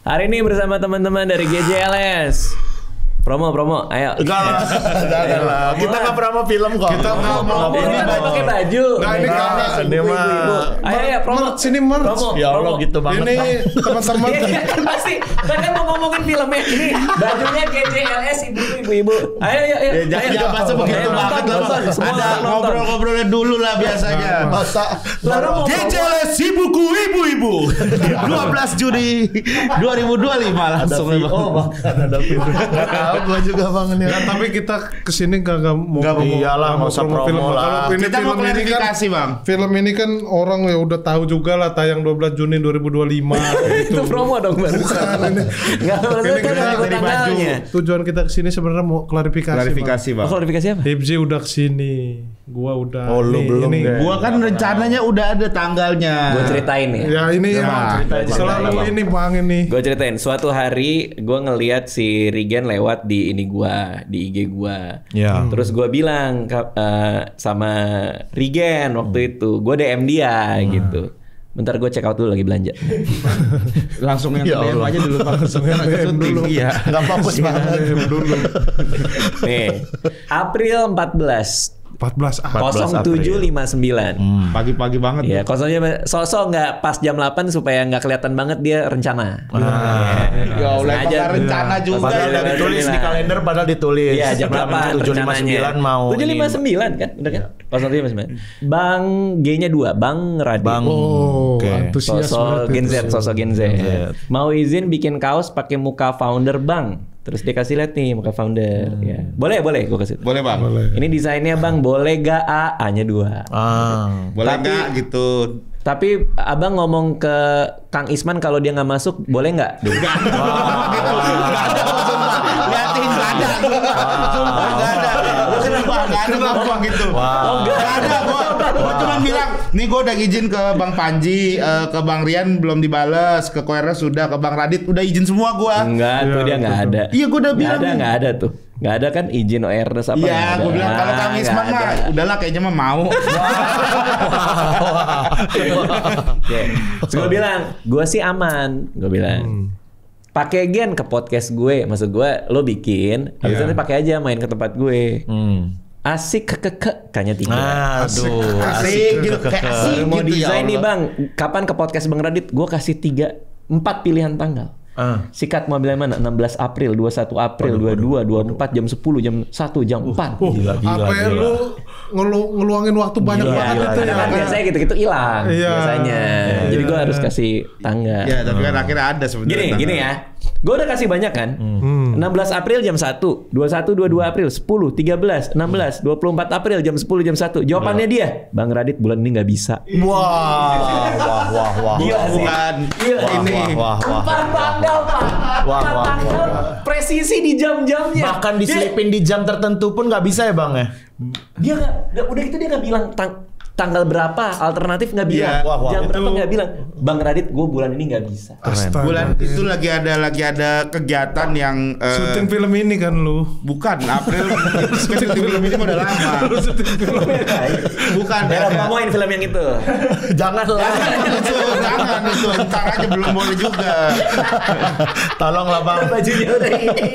Hari ini bersama teman-teman dari GJLS. Promo, ayo. Enggak lah. Kita nggak promo film kok. Kita nggak promo. Ini kan pakai baju. Nah ini karena Ini mah. Ayo promo. Sini merch. Promo. Ya Allah gitu banget. Ini teman-teman. Iya kan pasti. Kan mau ngomongin filmnya ini. Bajunya GJLS ibu-ibu. Ayo. Ya pasti begitu banget lah. Ada ngobrol-ngobrolnya dulu lah biasanya. Masa GJLS ibu-ibu 12 Juni 2025 langsung. ada film. Gua juga Bang ini. Nah, Tapi kita kesini kagak mau iyalah, nggak usah promo lah. Kalau ini Kita mau film ini kan klarifikasi, Bang. Film ini kan orang ya udah tahu juga lah tayang 12 Juni 2025 Itu promo dong baru. Bukan ini. Enggak Ini kan kita ikut tanggalnya. Tujuan kita kesini sebenarnya mau klarifikasi. Oh, klarifikasi apa? Hibzi udah kesini, gua udah. Oh, lu belum ini. deh. Gua kan rencananya udah ada tanggalnya. Gue ceritain ya. Ya ini ya. Selalu ini Bang ini. Gue ceritain suatu hari gue ngeliat si Rigen lewat di ini gua, di IG gua. Ya. Terus gue bilang sama Rigen waktu itu, gue DM dia gitu. Bentar gue check out dulu lagi belanja. Langsung yang Ya DM Allah. aja dulu Pak. Langsung yang DM dulu. Iya. Enggak fokus banget dulu. Nih, April 14 14 0759. Pagi-pagi banget. Ya, kosongnya sosok nggak pas jam 8 supaya nggak kelihatan banget dia rencana. Ya Allah, Sengaja. emang rencana juga. Padahal udah ditulis di kalender, padahal ditulis. Iya, jam 8 rencananya. 759 mau. 759 kan? Udah kan? 0759. Bang G-nya 2, Bang Radit. Oh, Oke. antusias Sosok berarti Gen Z, itu. sosok Gen Z. Mau izin bikin kaos pakai muka founder Bang. Terus dia kasih lihat nih muka founder. Ya. Boleh gue kasih. Boleh Bang. Boleh. Ini desainnya Bang, boleh gak A-nya 2. Boleh Tapi- nggak gitu? Tapi abang ngomong ke Kang Isman kalau dia nggak masuk, boleh nggak? Nggak ada kok, sumpah. Liatin, nggak ada. Sumpah, nggak ada. Nggak ada ngomong gitu. Nggak ada. Gue cuma bilang, nih gue udah izin ke Bang Panji, ke Bang Rian belum dibales, ke Koera sudah, ke Bang Radit udah izin semua gue. Enggak, tuh dia nggak ada. Iya, gue udah bilang. Nggak ada tuh. Nggak ada kan izin awareness apa? nggak Iya, ada. gue bilang kalau Kang Nggak Isman mah ada. udahlah kayaknya mah mau. Oke. Terus gue bilang, gue sih aman. Gue bilang, pakai gen ke podcast gue. Maksud gue, lo bikin, habis itu nanti pakai aja main ke tempat gue. Asik kayaknya 3. Aduh, Asik gitu, kayak asik Mau gitu ya desain nih Allah. Bang, kapan ke podcast Bang Radit? Gue kasih 4 pilihan tanggal. Sikat mau bilang mana? 16 April, 21 April, 22, 24, jam 10, jam 1, jam 4. Apa ya lu ngeluangin waktu banyak banget itu Karena ya. kan biasanya gitu-gitu hilang Iya. biasanya. Jadi gue harus kasih tanggal. Ya, tapi kan akhirnya ada sebenarnya. Gini ya. Gue udah kasih banyak kan. 16 April jam 1, 21, 22 April, 10, 13, 16, 24 April jam 10, jam 1. Jawabannya dia, Bang Radit bulan ini nggak bisa. Wah. Gila sih. Bukan. Gila ini. Empat tanggal Pak. Empat tanggal. Presisi di jam-jamnya. Bahkan diselipin di jam tertentu pun nggak bisa ya Bang ya? Dia nggak udah gitu dia nggak bilang tanggal berapa alternatif nggak bilang. Iya. Jam berapa nggak bilang. Bang Radit gue bulan ini nggak bisa. Bulan itu lagi ada kegiatan yang Syuting film ini kan lu. bukan April. Syuting film ini udah lama. Bukan. Dalam ngomongin film yang itu. Jangan lah. Jangan itu. Ntar aja belum boleh juga. Tolonglah Bang. Bajunya udah ini.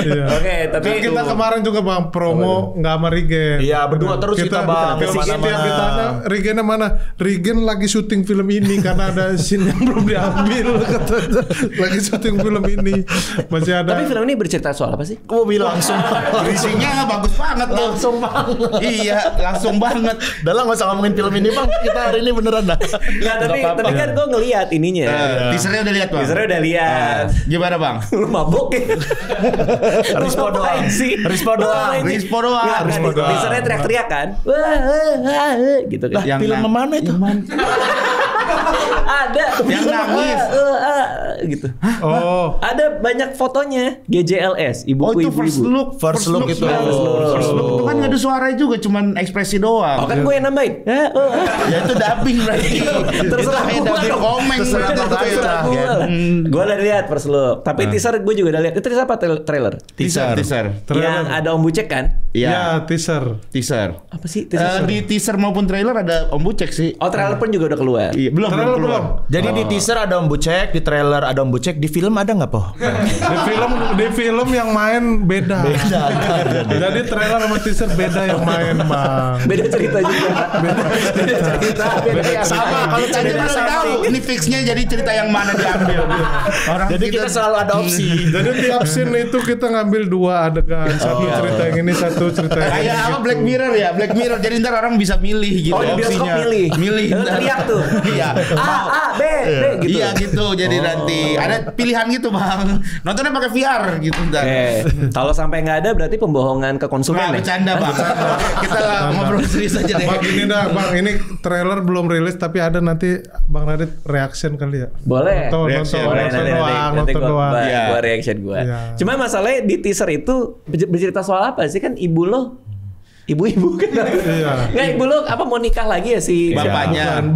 Iya. Oke, tapi Kan kita kemarin juga Bang promo nggak sama Rigen. Iya, berdua terus kita Bang. Setiap ditanya Rigennya mana? Rigen lagi syuting film ini karena ada scene yang belum diambil katanya. Lagi syuting film ini masih ada. Tapi film ini bercerita soal apa sih? Gua bilang langsung. Isinya bagus banget loh. Langsung banget. Iya, langsung banget. Udah lah nggak usah ngomongin film ini Bang. Kita hari ini beneran dah. Nggak, tapi kan gue ngelihat ininya. Teasernya udah lihat, Bang. Teasernya udah lihat. Gimana, Bang? Lu mabuk ya? Rispo doang. Rispo doang. Rispo doang. Nggak, Rispo kan, doang. teasernya teriak-teriak kan. Wah, gitu kan. Yang Film mana itu? Ada Yang nangis. gitu. Oh. Ada banyak fotonya GJLS, Oh, ibuku itu first ibu-ibu. look. First look itu. Ya, first look itu kan nggak ada suaranya juga, cuman ekspresi doang. Oh kan gue yang nambahin. Ya itu dubbing berarti. Terserah Itu kayak gua dubbing dong. komeng. Terserah berarti. kita. Gue udah lihat first look. Tapi teaser gue juga udah lihat. Itu teaser apa trailer? Teaser. Yang ada Om Bucek kan? Iya. Ya, teaser. Teaser. Apa sih teaser? Di teaser maupun trailer ada Om Bucek sih. Oh trailer pun juga udah keluar. Iya, belum Trailer keluar. Jadi di teaser ada Om Bucek, di trailer ada Om Bucek di film ada nggak po? Di film yang main beda. Jadi trailer sama teaser beda yang main bang. Beda cerita juga. Beda cerita. Sama kalau tadi mana tahu ini fixnya jadi cerita yang mana diambil. Jadi kita selalu ada opsi. Jadi tiap scene itu kita ngambil 2 adegan. Satu cerita yang ini, satu cerita yang ini. Kayak apa Black Mirror ya, Black Mirror. Jadi ntar orang bisa milih gitu. Oh, di bioskop milih. ntar. Teriak tuh. Iya. A, B gitu. Iya gitu. Jadi nanti ada pilihan gitu bang. Nontonnya pakai VR gitu ntar. Kalau sampai nggak ada berarti pembohongan ke konsumen Nah, ya? bercanda bang. Kita ngobrol serius aja deh. Bang ini dah bang, ini trailer belum rilis tapi ada nanti Bang Radit reaction kali ya. Boleh. Reaction. Boleh, nanti doang. gua reaction gua. Iya. Cuma masalahnya di teaser itu bercerita soal apa sih, kan ibu lo ibu-ibu kan? Iya. Nggak, ibu lo apa mau nikah lagi ya si Bapaknya. Bukan,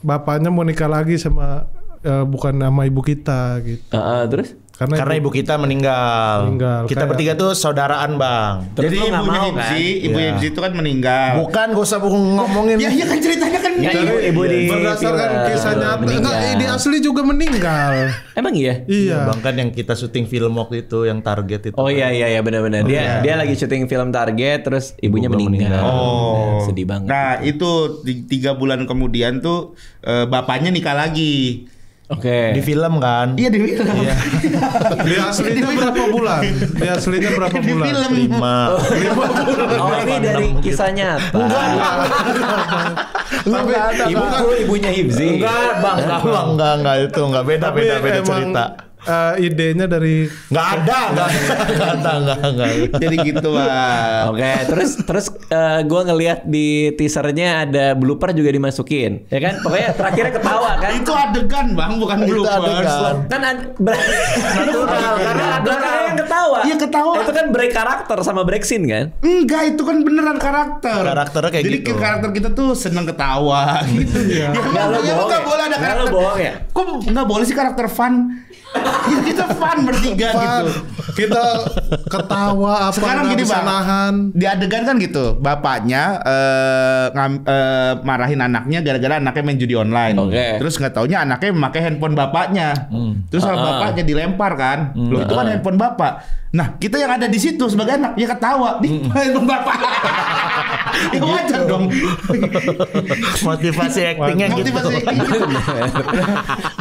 bapaknya mau nikah lagi sama bukan sama ibu kita gitu. Terus? Karena ibu kita meninggal. Kita bertiga tuh saudaraan bang. Terus Jadi lo nggak mau kan? ibu Hibzi itu kan meninggal. Bukan, gak usah ngomongin. Ya iya kan ceritanya kan. Ya, ibu di berdasarkan film kisah nyata. meninggal. Enggak, di asli juga meninggal. Emang iya? Iya. Bang kan yang kita syuting film waktu itu yang target itu. Oh iya benar-benar. Dia lagi syuting film Target terus ibunya meninggal. Oh, sedih banget. Nah itu 3 bulan kemudian tuh bapaknya nikah lagi. Oke. Di film kan. Iya di film. Di aslinya berapa bulan? Di aslinya berapa Di bulan? film. 5. Oh ini dari kisah nyata. Ibunya Hibzi. Enggak bang, enggak itu enggak beda Tapi cerita. Idenya dari Enggak ada. Jadi gitu bang. Oke, terus gue ngelihat di teasernya ada blooper juga dimasukin, ya kan? Pokoknya terakhirnya ketawa kan? Itu adegan bang, bukan bloopers. Kan natural karena ada yang ketawa. Iya, ketawa. Itu kan break karakter sama break scene kan? Enggak, itu kan beneran karakter. Karakternya kayak Jadi gitu. karakter kita tuh seneng ketawa gitu. Ya, Nggak lo ya, bohong nggak ya? boleh ada Nggak lo karakter. bohong ya? Kok nggak boleh sih karakter fun? Ya, kita fun bertiga gitu. kita ketawa apa Sekarang nggak gini bisa bang, nahan. di adegan kan gitu, bapaknya marahin anaknya gara-gara anaknya main judi online. Oke. Terus nggak taunya anaknya memakai handphone bapaknya. Terus sama bapaknya dilempar kan. Loh itu kan handphone bapak. Nah kita yang ada di situ sebagai anak ya ketawa di handphone bapak. Ya wajar dong. Motivasi actingnya gitu. Motivasi.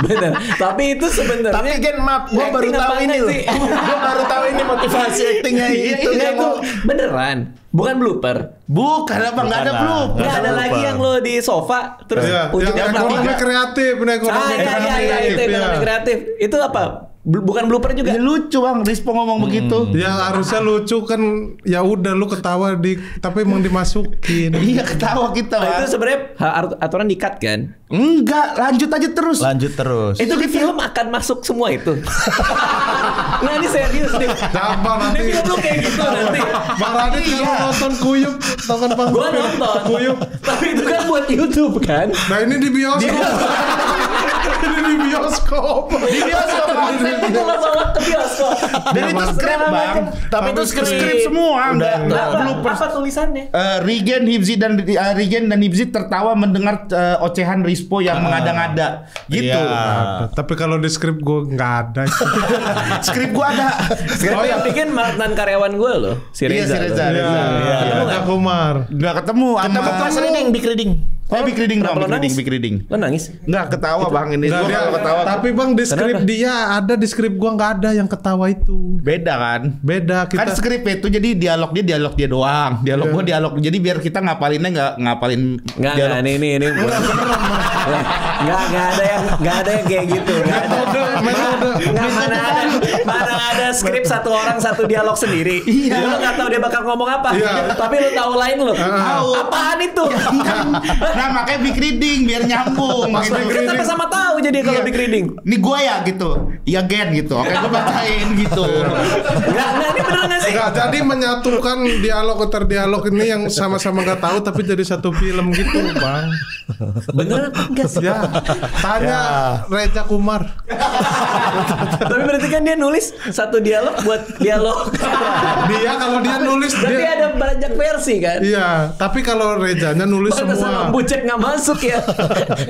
Bener. Tapi itu sebenarnya. Tapi Gen maaf, gue baru acting tahu apaan ini loh. sih? Gue baru tahu ini motivasi actingnya itu. Iya, itu beneran. Bukan blooper. Bukan apa nggak ada blooper. Nggak ada lagi yang lo di sofa terus Iya, ujungnya yang ekonomi plastik. kreatif, Iya, itu ekonomi kreatif. Itu apa? Bukan blooper juga. Ya lucu bang, Rispo ngomong begitu. Ya harusnya lucu kan, ya udah lu ketawa tapi emang dimasukin. Iya ketawa kita Itu bang. sebenarnya aturan di-cut kan? Enggak, lanjut aja terus. Lanjut terus. Itu di film akan masuk semua itu. Nah ini serius nih. Gampang nanti. Di film lu kayak gitu nanti. Bang Radit kalau nonton Kuyup, tau kan Bang? Gua nonton. Kuyup. Tapi itu kan buat YouTube kan? Nah ini di bioskop. Ini di bioskop. Di bioskop. Itu nggak bawa ke bioskop. Dan itu skrip bang. Tapi itu skrip semua. Enggak bloopers. Apa tulisannya? Regen dan Hibzi tertawa mendengar ocehan Rispo yang mengada-ngada gitu. Iya. Tapi kalau di skrip gue nggak ada. Skrip gua ada. Skrip yang bikin mantan karyawan gue loh, si Iya, Reza. si Reza. loh. Iya. Ketemu nggak? Kumar. Nggak ketemu sama Pas reading, big reading. big reading dong, Kenapa lo nangis? big reading. Lo nangis? Nggak ketawa bang ini. Nggak, Gua dia- kalau ketawa tapi Bang di skrip Kenapa? dia ada, di skrip gua nggak ada yang ketawa itu. beda kan. Beda Kan kita. skrip itu jadi dialog dia doang. Dialog gua dialog. Jadi biar kita ngapalinnya nggak ngapalin Nggak, ini. Nggak ada yang kayak gitu. Nggak ada. Nggak, mana ada skrip satu orang satu dialog sendiri. Iya. Lo nggak tahu dia bakal ngomong apa. Iya. Tapi lo tahu lain lo. Tahu. Apaan itu? Nah makanya big reading biar nyambung Pas gitu. big Kita reading. sama-sama tahu jadi kalau Iya. big reading. Ini gue ya gitu. Iya Gen gitu. Oke gue bacain gitu. Nggak, ini bener nggak sih? Enggak, jadi menyatukan dialog ini yang sama-sama nggak tahu tapi jadi satu film gitu, Bang. Bener apa enggak sih? Ya, tanya Reza Kumar. Tapi berarti kan dia nulis satu dialog buat dialog. Dia kalau dia nulis Berarti dia ada banyak versi kan? iya, tapi kalau Rezanya nulis Pantesan semua. Om Bucek nggak masuk ya.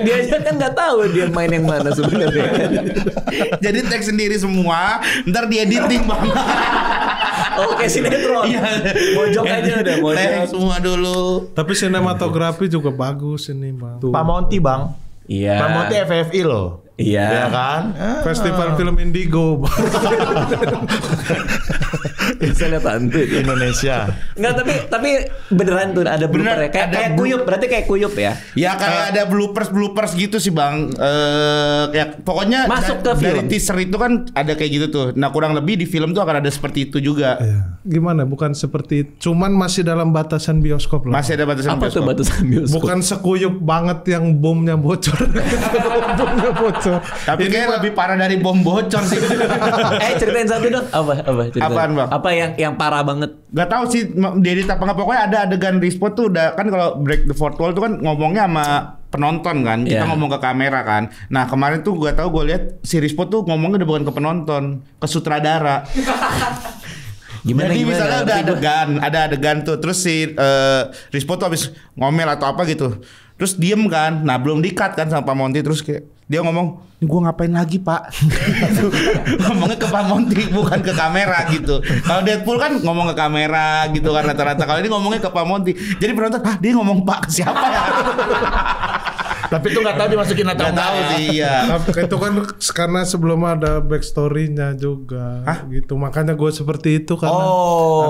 Dia aja kan nggak tahu dia main yang mana sebenarnya. Jadi teks sendiri semua, ntar di editing bang. Oke sinetron. Iya. Mojok aja udah mojok. Teks semua dulu. Tapi sinematografi juga bagus ini, Bang. Pak Monty bang. Iya. Pak Monty FFI loh. Iya. Ya kan? Festival film Indigo. Bisa lihat hantu itu. Indonesia. Enggak tapi beneran tuh ada blooper ya. Kayak kuyup berarti kayak kuyup ya. Ya kayak ada bloopers gitu sih bang. Kayak pokoknya Masuk ke dari film. teaser itu kan ada kayak gitu tuh. Nah kurang lebih di film tuh akan ada seperti itu juga. Iya. Gimana? Bukan seperti cuman masih dalam batasan bioskop lah. Masih ada batasan Apa tuh bioskop. batasan bioskop? Bukan sekuyup banget yang bomnya bocor. Bomnya bocor. Tapi kayak lebih parah dari bom bocor sih. Ceritain satu dong. Apa ceritain. Apaan, Bang? Apa yang parah banget? Gak tahu sih diedit apa nggak, pokoknya ada adegan Rispo tuh udah kan kalau break the fourth wall tuh kan ngomongnya sama penonton kan, kita Yeah. ngomong ke kamera kan. Nah kemarin tuh gue tahu gue lihat si Rispo tuh ngomongnya udah bukan ke penonton, ke sutradara. Jadi misalnya ada adegan tuh, terus si Rispo tuh habis ngomel atau apa gitu, terus diem kan, nah belum di-cut kan sama Pak Monty, terus kayak dia ngomong, ini gue ngapain lagi pak? Gitu. Ngomongnya ke Pak Monty bukan ke kamera gitu. Kalau Deadpool kan ngomong ke kamera gitu kan rata-rata. Kalau ini ngomongnya ke Pak Monty. Jadi penonton, dia ngomong pak ke siapa ya? Tapi itu nggak tahu dimasukin atau Gak enggak tahu ya. sih iya. Itu kan karena sebelum ada backstory-nya juga. Gitu. Makanya gue seperti itu karena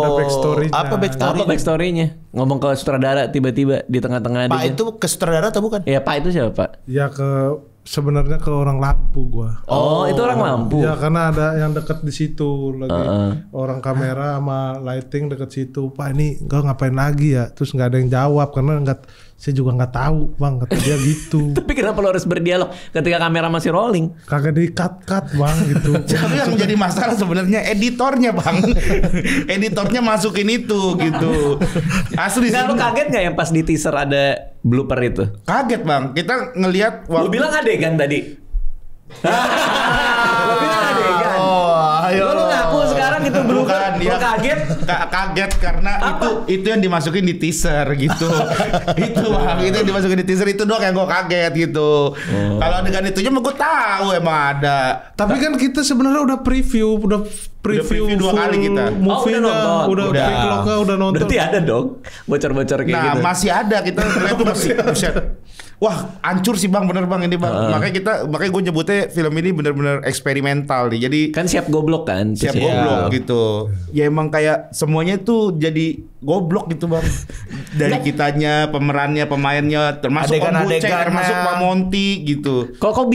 ada backstory-nya. Apa backstory? Apa backstory-nya? Ngomong ke sutradara tiba-tiba di tengah-tengah Pak adegan. itu ke sutradara atau bukan? Ya Pak itu siapa Pak? Ya sebenarnya ke orang lampu gua. Oh, itu orang lampu. Ya karena ada yang dekat di situ lagi orang kamera sama lighting dekat situ. Pak ini enggak ngapain lagi ya? Terus nggak ada yang jawab karena saya juga nggak tahu bang kata dia gitu. Tapi kenapa lo harus berdialog ketika kamera masih rolling? Kagak di cut bang gitu. Tapi yang menjadi masalah sebenarnya editornya bang. Editornya masukin itu gitu. Asli sih. Nggak, lo kaget nggak yang pas di teaser ada blooper itu? Kaget bang. Kita ngelihat Lo bilang adegan tadi. Lo bilang adegan. Lo ngaku sekarang itu blooper. Bukan, Lo dia kaget. kaget karena itu yang dimasukin di teaser gitu. Itu bang, itu yang dimasukin di teaser itu doang yang gue kaget gitu. Kalau adegan itunya mah gue tahu emang ada. Tapi kan kita sebenarnya udah preview preview dua full kali kita. movie-nya, udah nonton. udah backlog-nya udah nonton. Berarti ada dong bocor-bocor kayak Nah gitu. masih ada kita terlihat masih buset. Wah hancur sih bang, bener bang ini bang. Makanya gue nyebutnya film ini bener-bener eksperimental nih. Jadi Kan siap goblok kan? siap goblok gitu. Ya emang kayak semuanya tuh jadi goblok gitu bang. Dari kitanya, pemerannya, pemainnya, termasuk Om Bucek, termasuk Pak Monty gitu. Kok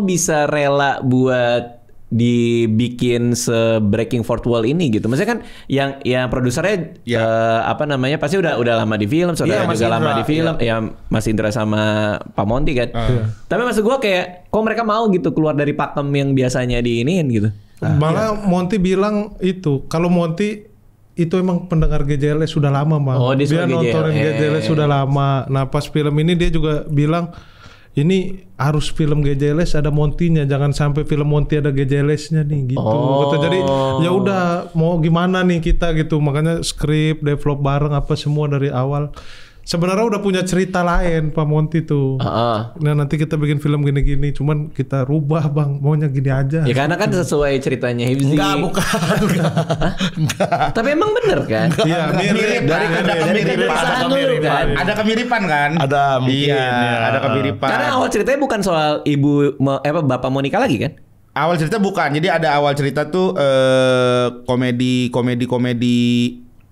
bisa rela buat dibikin se-breaking fourth wall ini gitu. Maksudnya kan yang produsernya apa namanya pasti udah lama di film, saudara juga lama di film, ya Mas Indra sama Pak Monty kan. Tapi maksud gua kayak kok mereka mau gitu keluar dari pakem yang biasanya diiniin gitu. Malah Monty bilang itu kalau Monty itu emang pendengar GJLS sudah lama bang. Oh, dia dia suka nontonin GJLS. GJLS sudah lama. Nah pas film ini dia juga bilang ini harus film GJLS ada Monty-nya, jangan sampai film Monty ada GJLS-nya nih gitu. Gitu. Jadi ya udah mau gimana nih kita gitu. Makanya skrip, develop bareng apa semua dari awal. Sebenarnya udah punya cerita lain Pak Monty tuh. Nah nanti kita bikin film gini-gini, cuman kita rubah bang, maunya gini aja. Ya karena kan sesuai ceritanya Hibzi. Enggak, bukan. Tapi emang bener kan? Iya mirip. Ada kemiripan kan? Ada mungkin, Iya, ya. ada kemiripan. Karena awal ceritanya bukan soal bapak Monica lagi kan? Awal cerita bukan. Jadi ada awal cerita tuh komedi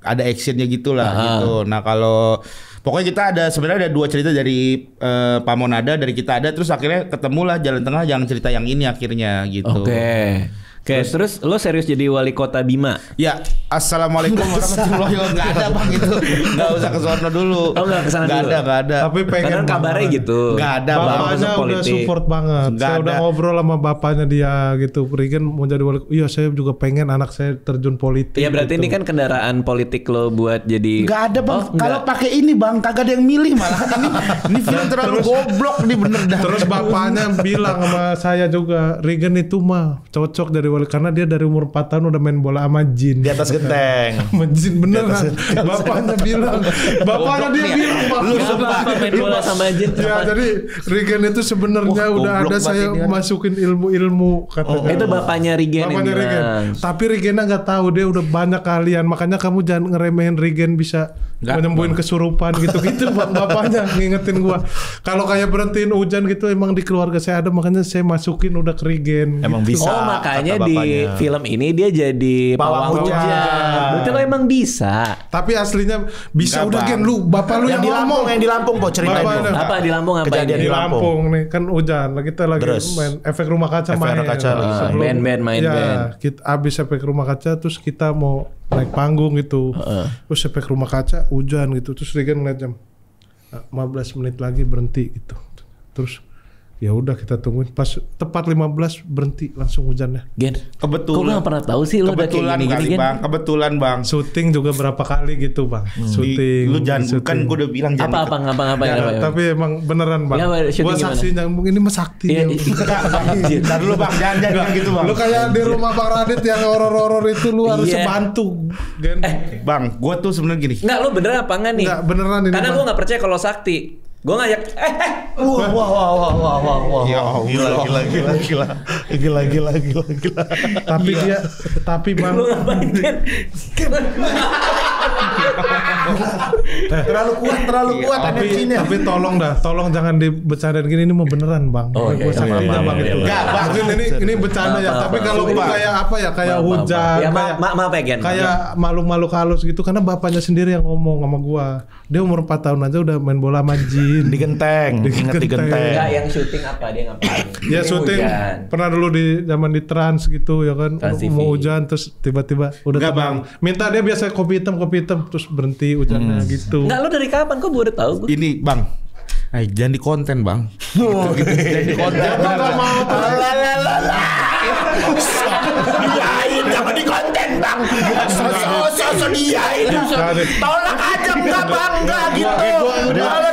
ada actionnya gitulah gitu. Nah kalau pokoknya kita sebenarnya ada dua cerita dari Pak Monada, dari kita ada, terus akhirnya ketemulah jalan tengah yang cerita yang ini akhirnya gitu. Oke. Oke, terus lo serius jadi wali kota Bima? Ya, assalamualaikum warahmatullahi wabarakatuh. Nggak ada bang itu, nggak usah ke sono dulu. Oh nggak kesana dulu? Nggak ada. Tapi pengen Karena kabarnya banget. gitu. Nggak ada bang. Bapaknya udah support banget. Nggak Saya udah ada. ngobrol sama bapaknya dia gitu. Regen mau jadi wali. Iya saya juga pengen anak saya terjun politik. Iya berarti gitu. ini kan kendaraan politik lo buat jadi. Nggak ada bang. Oh, nggak. Kalau pakai ini bang, kagak ada yang milih malah ini film terlalu goblok nih bener dah. Terus bapaknya bilang sama saya juga, Regen itu mah cocok dari wali karena dia dari umur 4 tahun udah main bola sama Jin. Di atas genteng. Sama Jin beneran. Bapaknya bilang, bapaknya dia bilang, Lu Nggak apa-apa main bola sama Jin. ya jadi Regen itu sebenarnya Wah, udah goblok ada saya banget ini. masukin ilmu-ilmu katanya. Itu bapaknya Regen yang Bapaknya Regen. bilang. Tapi Regennya nggak tahu dia udah banyak kalian. Makanya kamu jangan ngeremehin Regen bisa Nggak, menyembuhin kesurupan gitu-gitu. Bapaknya ngingetin gua. Kalau kayak berhentiin hujan gitu emang di keluarga saya ada makanya saya masukin udah ke Regen. Emang gitu. bisa. Oh makanya kata di bapaknya. film ini dia jadi pawang Pawang hujan. hujan. Berarti lo emang bisa. Tapi aslinya bisa Nggak, udah Bang. Gen lu bapak lu yang Yang di ngomong. Lampung, yang di Lampung po ceritain Bapaknya. po. Apa di Lampung apa Kejadian ini? Di di Lampung nih kan hujan. Kita lagi Terus. main efek rumah kaca Efek main. rumah kaca lagi. Sebelum- Band-band main ya, band. Kita abis efek rumah kaca terus kita mau naik panggung gitu. Terus efek rumah kaca hujan gitu. Terus Regen ngeliat jam 15 menit lagi berhenti gitu. Terus ya udah kita tungguin pas tepat 15 berhenti langsung hujannya. Gen. Kebetulan. Kok gue gak pernah tahu sih lo udah kayak Kebetulan gini-gini kali Gen? bang, kebetulan bang. Syuting juga berapa kali gitu bang. Syuting. Lu jangan, syuting. kan gue udah bilang jangan. Apa ngapa-ngapain Ya, apa? tapi emang beneran bang. Ya, syuting Gua gimana? saksinya ini mah sakti. Iya, ya. Ntar dulu bang, jangan gitu bang. Lu kayak di rumah Bang Radit yang horor-horor itu lu harusnya Iya. bantu. Gen. Bang, gue tuh sebenarnya gini. Enggak, lo beneran apa enggak nih? Enggak, beneran ini, Karena Bang. gue gak percaya kalau sakti. Gue ngajak, Wah. Ya Allah. Gila. Tapi bang, lo ngapain Gen? Terlalu kuat tapi tolong jangan dibicarain gini, ini mau beneran bang. Oh, iya, Gua sakitnya iya, bang iya, itu. iya. Nggak, Bang. Mungkin ini bercanda ya. Maaf, Tapi maaf, kalau maaf. ini kayak apa ya, kayak Maaf, hujan, Ya kayak maaf ya Gen. kayak makhluk-makhluk halus gitu. Karena bapaknya sendiri yang ngomong sama gua. Dia umur 4 tahun aja udah main bola sama Jin. Di genteng. Ingat di genteng. genteng. Enggak, yang syuting apa dia ngapain? Ya Ini syuting hujan. pernah dulu di zaman di Trans gitu ya kan. Trans TV. Mau hujan terus tiba-tiba udah Nggak, tenang. Minta dia biasa kopi hitam terus berhenti hujannya gitu. Enggak, lo dari kapan? Kok gue udah tahu? Ini bang. Jangan di konten bang. Jangan di konten. Nggak mau. Diain jangan di konten bang. Sosok diain. Tolak aja enggak bang, enggak gitu.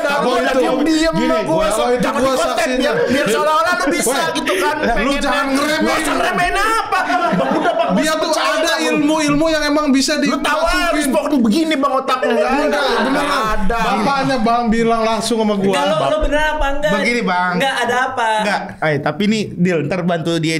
Kalau udah diem Gini, gue kalau itu jangan gua di konten saksinya. biar seolah-olah lu bisa gitu kan. Lu jangan ngeremehin. Gak usah ngeremehin apa. Bang udah bang. Dia tuh ada ilmu-ilmu yang emang bisa Lu tahu harus dimasukin. pokoknya begini bang otaknya. Enggak, beneran. Ada. Bapaknya bang bilang langsung sama gua. Enggak, lo beneran apa enggak? Begini, Bang. Enggak, ada apa? Enggak. Tapi ini deal. Ntar bantu dia.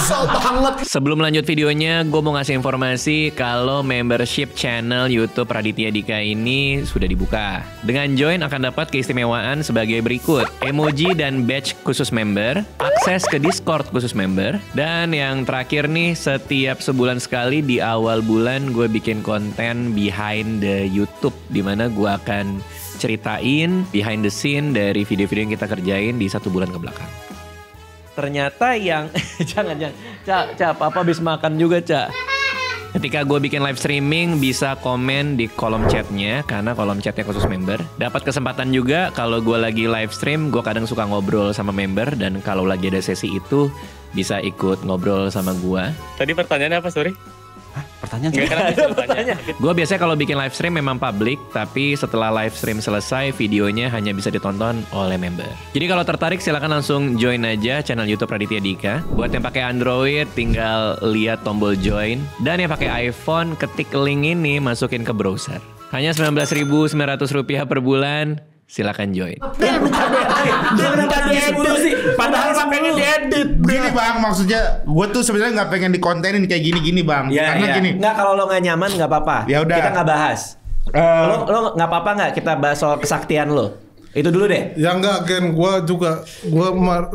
So banget. Sebelum lanjut videonya, gue mau ngasih informasi kalau membership channel YouTube Raditya Dika ini sudah dibuka. Dengan join akan dapat keistimewaan sebagai berikut: emoji dan badge khusus member, akses ke Discord khusus member, dan yang terakhir nih, setiap sebulan sekali di awal bulan gue bikin konten behind the YouTube, dimana gue akan ceritain behind the scene dari video-video yang kita kerjain di 1 bulan ke belakang. Ternyata yang jangan Cak, papa habis makan juga Cak. Ketika gue bikin live streaming bisa komen di kolom chatnya karena kolom chatnya khusus member. Dapat kesempatan juga kalau gue lagi live stream, gue kadang suka ngobrol sama member, dan kalau lagi ada sesi itu bisa ikut ngobrol sama gue. Tadi pertanyaannya apa, sorry? Pertanyaan. Gue biasanya kalau bikin live stream memang public, tapi setelah live stream selesai videonya hanya bisa ditonton oleh member. Jadi kalau tertarik silakan langsung join aja channel YouTube Raditya Dika. Buat yang pakai Android tinggal lihat tombol join, dan yang pakai iPhone ketik link ini masukin ke browser. Hanya Rp19.900 per bulan. Silakan join. Dia minta diedit sih. Padahal mah pengen diedit. Gini bang, maksudnya gue tuh sebenarnya nggak pengen dikontenin kayak gini-gini bang. Karena gini. Nggak, kalau lo nggak nyaman nggak apa-apa. Ya udah. Kita nggak bahas. Lo nggak apa-apa nggak kita bahas soal kesaktian lo? Itu dulu deh. Ya enggak Gen, gue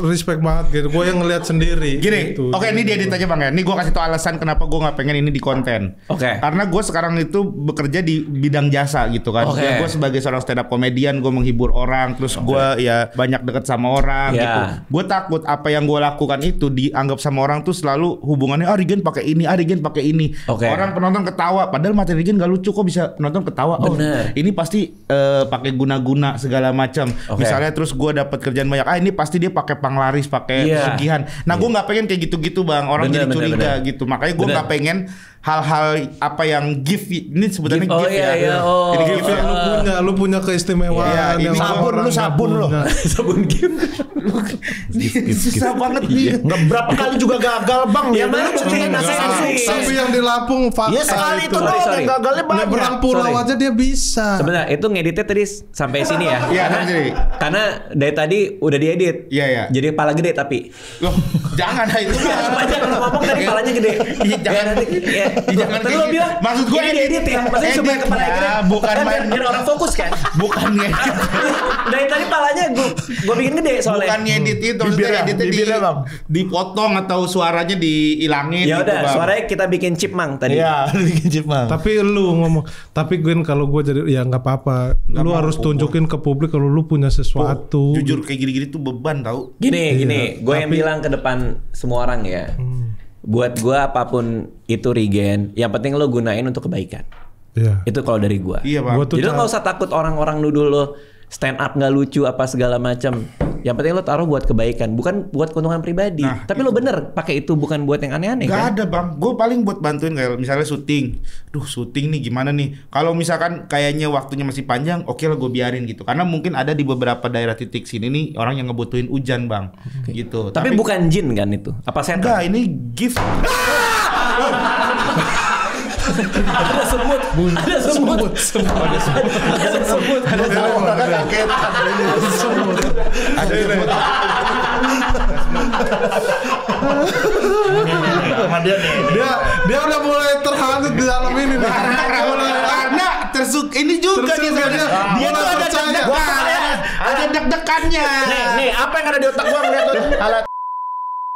respect banget gitu. Gue yang ngelihat sendiri. Gini, gitu. oke ini dia aja Bang ya. Ini gue kasih tau alasan kenapa gue nggak pengen ini di konten. Oke. Karena gue sekarang itu bekerja di bidang jasa gitu kan. Oke. Ya, gue sebagai seorang stand up comedian, gue menghibur orang. Terus gue ya banyak deket sama orang Ya. gitu. Gue takut apa yang gue lakukan itu dianggap sama orang tuh selalu hubungannya Regen pakai ini, Regen pakai ini. Oke. Orang penonton ketawa. Padahal materi Regen gak lucu kok bisa penonton ketawa. Oh, Bener. ini pasti pakai guna-guna segala macam. Oke. Misalnya terus gue dapat kerjaan banyak. Ini pasti dia pakai panglaris, pakai Iya. pesugihan. Nah, gue nggak pengen kayak gitu-gitu bang. Orang Bener, jadi curiga bener. gitu. Makanya gue Bener. nggak pengen hal-hal apa yang gift. Ini sebutannya Gift, oh gift iya, ya. iya, oh. Ini Gift yang lu punya keistimewaan. Iya, ini yang sabun, orang lu sabun nggak lu. punya. Sabun game. susah banget nih. Nggak berapa kali juga gagal bang. Ya mana buktiin Nah, saya sukses. Tapi yang di Lampung fakta Ya sekali itu doang Sorry. yang gagalnya banyak. Nyebrang pulau Sorry. aja dia bisa. Sebenarnya itu ngeditnya tadi sampai sini ya. Iya, nanti. Karena dari tadi udah diedit. Iya, iya. Jadi kepala gede tapi. Loh, jangan lah itu. Aja kalau ngomong tadi kepalanya gede. Iya, jangan. nanti. Ya. Jangan Tadi kayak lo gitu. bilang. Maksud gue ini diedit ya. Maksudnya supaya edit kepala ya, gede. bukan main. Biar orang fokus kan. Bukan ngedit. Dari tadi kepalanya gue bikin gede soalnya. Bukan ngedit itu. Bibirnya, Maksudnya bibirnya, Bang. dipotong atau suaranya dihilangin. Ya gitu, udah, Bang. suaranya kita bikin chipmunk tadi. Iya, bikin chip bang. Tapi lu ngomong, tapi Gwen kalau gue jadi ya nggak apa-apa. Nggak Lu mau, harus Bobo. tunjukin ke publik kalau lu punya sesuatu. Jujur kayak gini-gini tuh beban tau. Gini, gue yang tapi- bilang ke depan semua orang ya. Buat gue apapun itu Regen, yang penting lo gunain untuk kebaikan. Iya. Itu kalau dari gue. Iya bang. Gua tuh Jadi lo nggak usah takut orang-orang nuduh lo stand up nggak lucu apa segala macam. Yang penting lo taruh buat kebaikan, bukan buat keuntungan pribadi. Nah, Tapi lo bener pakai itu bukan buat yang aneh-aneh Gak kan? ada bang, gue paling buat bantuin kayak misalnya syuting. Duh syuting nih gimana nih? Kalau misalkan kayaknya waktunya masih panjang, oke lah gue biarin gitu. Karena mungkin ada di beberapa daerah titik sini nih orang yang ngebutuhin hujan bang, gitu. Tapi bukan jin kan itu? Apa setan? enggak, ini gift. Ada semut. Ada semut. Ada semut. Ada semut. Dia udah mulai terhanyut di dalam ini nih. Karena ini juga dia Tersuka sebenarnya. dia. Dia tuh ada Percaya. deg-degan, ada deg-degannya. Nih, apa yang ada di otak gua ngeliat tuh alat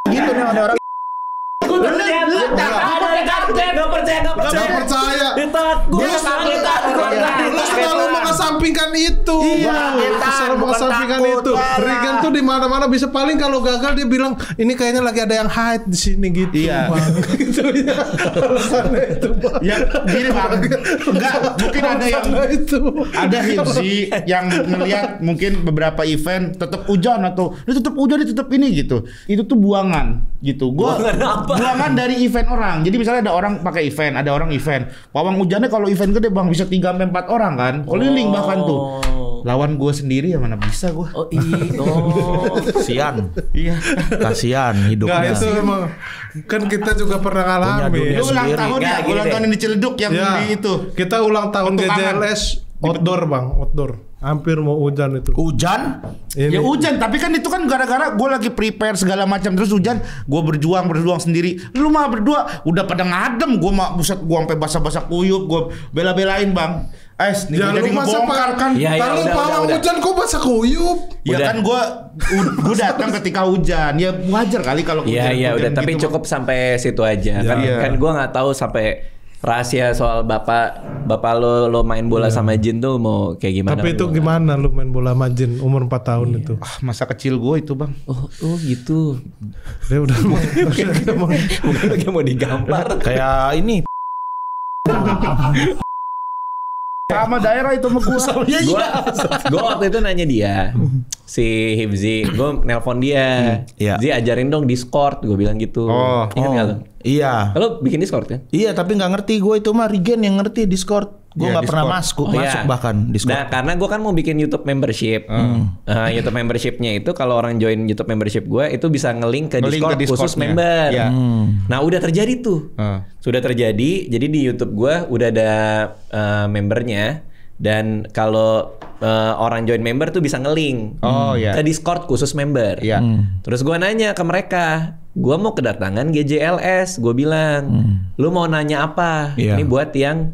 gitu nih ada orang. Gak percaya. Gak percaya. Gue Lu selalu mengesampingkan itu. Iya, selalu bukan mengesampingkan takut, itu. parah. Regan tuh di mana-mana bisa paling kalau gagal dia bilang ini kayaknya lagi ada yang hide di sini gitu. Iya. Bang. Gitu ya. Alasannya itu, Bang. Ya gini bang, enggak mungkin ada yang Alasannya itu. ada Hibzi yang ngelihat mungkin beberapa event tetap hujan atau ini tetap hujan ini tetap ini gitu. Itu tuh buangan gitu. Buangan apa? Buangan dari event orang. Jadi misalnya ada orang pakai event, ada orang event. Pawang hujannya kalau event gede bang bisa 3-4 orang kan. Keliling bahkan tuh. Lawan gue sendiri ya mana bisa gue. Oh iya. Kasian, Iya. kasian Enggak hidupnya. itu emang kan kita juga pernah Punya dunia Lu ulang sendiri. tahun ya, Nggak, gini ulang deh. tahun yang di Ciledug yang Ya, di itu. kita ulang tahun Bentuk GJLS outdoor bang, outdoor. Hampir mau hujan itu. Hujan? Ini. Ya hujan, tapi kan itu kan gara-gara gue lagi prepare segala macam terus hujan, gue berjuang sendiri. Lu mah berdua udah pada ngadem, gue mah buset gue sampai basah-basah kuyup, gue bela-belain bang. Nih Ya gua jadi lu masa ngebongkar kan. Iya, iya, Kalau udah, pawang udah. hujan kok basah kuyup. Ya Udah. kan gue datang ketika hujan, ya wajar kali kalau Iya hujan. iya hujan udah tapi gitu, cukup sampai situ aja. Kan Iya. kan gue nggak tahu sampai rahasia soal bapak lo main bola sama Jin tuh mau kayak gimana? Tapi itu gimana lu main bola sama Jin umur 4 tahun itu? Ah, masa kecil gue itu bang. Oh gitu. Dia udah Bukan lagi mau digambar. Kayak ini. Sama daerah itu sama gue. Gue waktu itu nanya dia si Hibzi, gue nelpon dia. Iya. Zi ajarin dong Discord, gue bilang gitu. Oh. Ingat nggak lo? Iya. Lo bikin Discord kan? Iya, tapi nggak ngerti gue itu mah Regen yang ngerti Discord. Gue Iya, nggak pernah Discord. masuk Iya. bahkan Discord. Nah karena gue kan mau bikin YouTube membership. YouTube membershipnya itu kalau orang join YouTube membership gue itu bisa nge-link ke Nge-link Discord ke khusus Discord-nya. member. Iya. Nah udah terjadi tuh. Sudah terjadi. Jadi di YouTube gue udah ada membernya. Dan kalau orang join member tuh bisa nge-link Oh, iya. ke Discord khusus member. Iya. Terus gue nanya ke mereka, gue mau kedatangan GJLS. Gue bilang, lu mau nanya apa? Iya. Ini buat yang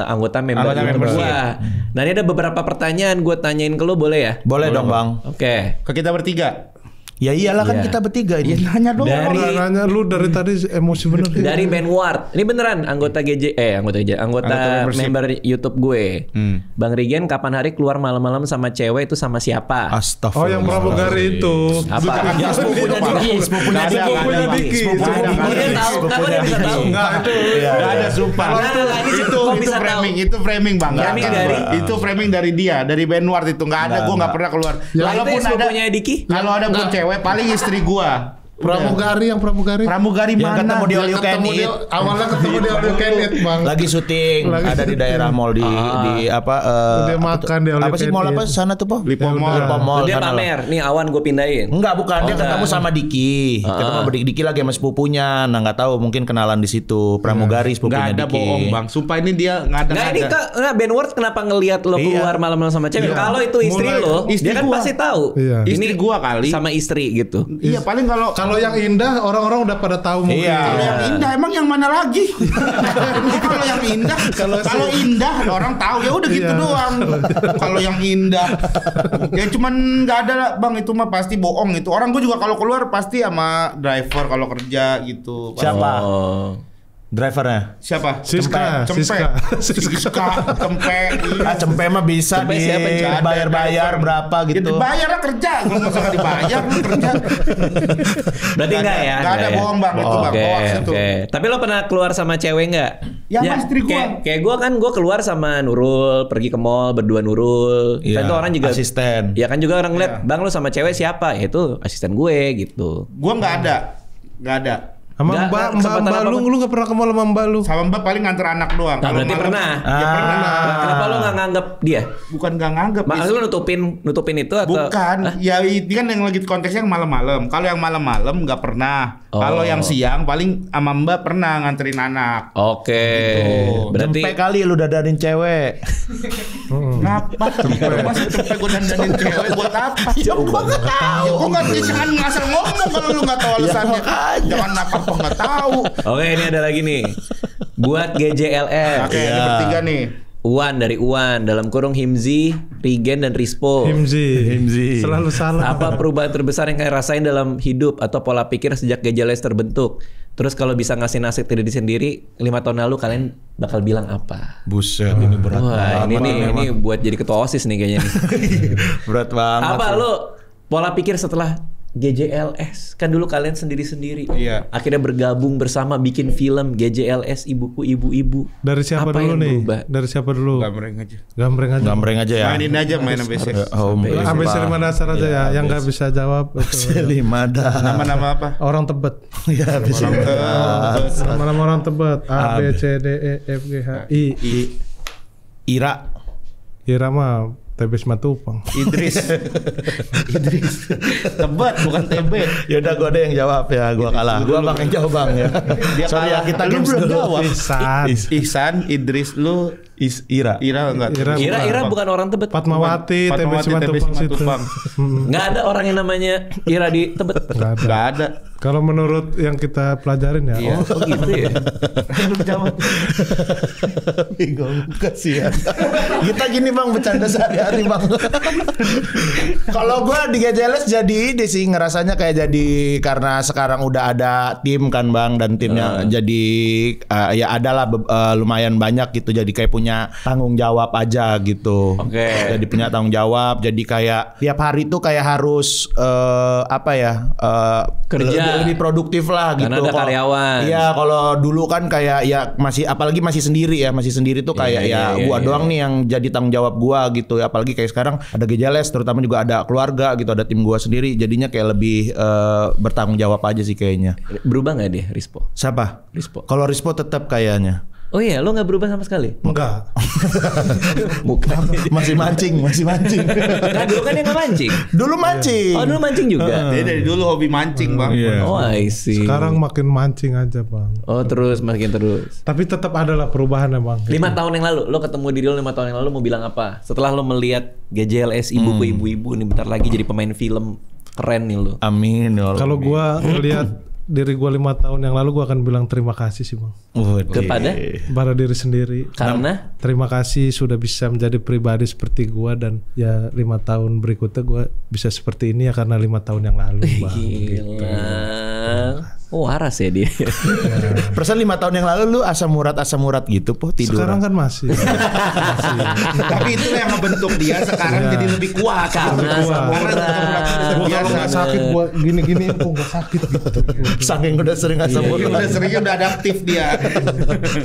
anggota member Anggota YouTube membership. gua. Nah ini ada beberapa pertanyaan gue tanyain ke lu, boleh ya? Boleh dong Bang. Oke. Ke kita bertiga. Ya iyalah kan Iya. kita bertiga ini. Nanya dong. Nanya lu dari tadi emosi bener. Dari Benward. Ini beneran anggota Anggota membership. member YouTube gue. Bang Rigen kapan hari keluar malam-malam sama cewek itu sama siapa? Astagfirullah. Oh yang pramugari itu. Apa? Ya sepupunya Diki, sepupunya Diki. Sepupunya Diki. Dia tahu, kenapa dia bisa tahu? Enggak itu. Gak ada sumpah. Kok bisa tahu? Itu framing Bang. Framing Yakin, dari- Bang. Itu framing dari dia, dari Benward itu nggak ada. Gue nggak pernah keluar. Walaupun sepupunya Diki. Kalau ada pun cewek paling istri gua. Pramugari yang pramugari. Pramugari Yang mana? ketemu di All You Can Ketemu Eat. dia, awalnya ketemu di All You Can Eat, Bang. Lagi syuting ada di daerah mall di apa Dia makan di All You apa sih Can mall Eat. apa sana tuh Po? Lipo Mall. Lipo Mall Dia sana loh. pamer. Nih awan gue pindahin. Enggak, bukan. Dia enggak. ketemu sama Diki. Ketemu sama Diki lagi sama sepupunya. Nah, enggak tahu mungkin kenalan di situ. Pramugari Nggak sepupunya ada Diki. bohong Bang. Sumpah ini dia nggak ada. Nggak ini Benward kenapa ngelihat lo Iya. keluar malam-malam sama cewek? Iya. Kalau itu istri Mulai- lo, istri dia kan gua. pasti tahu. Iya. Ini Istri gua kali. sama istri gitu. Iya paling kalau Kalau yang indah orang-orang udah pada tahu mungkin. Iya. Kalau yang indah emang yang mana lagi? Kalau yang indah, kalau indah orang tahu ya udah gitu Iya. doang. Kalau yang indah, ya cuman nggak ada lah, Bang, itu mah pasti bohong itu. Orang gue juga kalau keluar pasti sama driver kalau kerja gitu. Siapa? Oh. Drivernya. Siapa? Siska, Cempe. Siska. Cempe. Ah, Cempe mah bisa Cempe siapa, Cempe? bayar-bayar berapa Ya gitu. dibayar lah kerja. Gue nggak usah dibayar lu kerja. Berarti enggak ya? Nggak ada bohong Bang itu Bang. Oke, Hoax itu. oke. Tapi lo pernah keluar sama cewek nggak? Ya, sama istri gua. Kayak gue kan, gue keluar sama Nurul, pergi ke mall berdua Nurul. Iya, Kan itu orang juga asisten. Ya kan juga orang ngeliat, Bang lo sama cewek siapa? Ya itu asisten gue gitu. Gue nggak ada. Sama Nggak, Mbak kesempatan lu apa-apa. lu enggak pernah ke mall sama Mbak lu. Sama Mbak paling nganter anak doang. Nah, Kalau berarti malam- pernah. Ya pernah. Nah, kenapa lo nggak nganggap dia? Bukan nggak nganggep. Maksud lo nutupin itu atau? Bukan, Hah? ya ini kan yang lagi konteksnya yang malam-malam. Kalau yang malam-malam nggak pernah. Oh. Kalau yang siang paling sama Mbak pernah nganterin anak. Oke. Berarti Cempe kali lu dadarin cewek. Ngapa? Masih cepet gue dandanin cewek buat apa? Ya gue nggak tahu. Gue nggak jangan ngasal ngomong kalau lu nggak tahu alasannya. Jangan apa nggak tahu. Oke, ini ada lagi nih. Buat GJLF. Oke, ini bertiga nih. Uwan dari Uwan dalam kurung Himzi, Rigen dan Rispo. Himzi. Selalu salah. Apa perubahan terbesar yang kalian rasain dalam hidup atau pola pikir sejak GJLS terbentuk? Terus kalau bisa ngasih nasihat ke diri sendiri 5 tahun lalu kalian bakal bilang apa? Buset, ini berat Wah, banget. ini buat jadi ketua OSIS nih kayaknya nih. Berat banget. Apa lo pola pikir setelah GJLS? Kan dulu kalian sendiri-sendiri. Iya. Akhirnya bergabung bersama bikin film GJLS Ibuku Ibu-Ibu. Dari siapa Apa dulu yang nih? berubah? Dari siapa dulu? Gambreng aja. Gambreng aja. Gambreng aja ya. Mainin aja main ABC. ABC 5 dasar aja ya. Yang nggak bisa jawab. Lima dah. Nama-nama apa? Orang Tebet. Ya bisa. Nama-nama orang Tebet. A, B, C, D, E, F, G, H, I. Ira. Ira mah TB Matupang. Idris. Tebet bukan TB. Ya udah gua ada yang jawab ya, gua kalah. Gua Bang yang jawab Bang ya. Dia Sorry ya kalah. kita Lu games belum dulu. jawab. Ihsan. Ihsan, Idris, lu Ira. Ira enggak? Ira bukan orang Tebet. Fatmawati, TB Fatmawati, Matupang situ. Matupang. Nggak ada orang yang namanya Ira di Tebet. Nggak ada. Enggak ada. Kalau menurut yang kita pelajarin ya. Iya. Oh gitu ya. Lu jawab. Bingung kasihan. Kita gini Bang bercanda sehari-hari Bang. Kalau gue di GJLS jadi ini sih ngerasanya kayak jadi karena sekarang udah ada tim kan Bang dan timnya jadi ya adalah lumayan banyak gitu jadi kayak punya tanggung jawab aja gitu. Oke. Jadi punya tanggung jawab jadi kayak tiap hari tuh kayak harus apa ya Kerja. lebih produktif lah Karena gitu. ada karyawan. Iya kalau dulu kan kayak ya masih apalagi masih sendiri tuh kayak Iya, gua doang nih yang jadi tanggung jawab gua gitu ya apalagi kayak sekarang ada GJLS terutama juga ada keluarga gitu ada tim gua sendiri jadinya kayak lebih bertanggung jawab aja sih kayaknya. Berubah nggak dia Rispo? Siapa? Rispo. Kalau Rispo tetap kayaknya. Oh iya, lo nggak berubah sama sekali? Enggak. Bukan. masih mancing. Nah, dulu kan dia nggak mancing. Dulu mancing. Oh dulu mancing juga. Dia dari dulu hobi mancing, Bang. Iya. Oh I see. Sekarang makin mancing aja Bang. Oh terus makin terus. Tapi tetap ada lah perubahan ya Bang. 5 tahun yang lalu, lo ketemu diri lo 5 tahun yang lalu mau bilang apa? Setelah lo melihat GJLS Ibuku Ibu-Ibu nih bentar lagi jadi pemain film keren nih lo. Amin ya Allah. Kalau gua ngelihat diri gue 5 tahun yang lalu, gue akan bilang terima kasih sih bang. Kepada? Pada diri sendiri. Karena? Terima kasih sudah bisa menjadi pribadi seperti gue, dan ya 5 tahun berikutnya gue bisa seperti ini ya karena 5 tahun yang lalu bang. Gila. Oh, waras ya dia. Perasaan 5 tahun yang lalu lu asam urat gitu po tidur. Sekarang kan masih. Tapi itu yang ngebentuk dia sekarang jadi lebih kuat. Karena Gua kalau nggak sakit gua gini-gini kok nggak sakit gitu. Saking udah sering asam urat. Udah seringnya udah adaptif dia.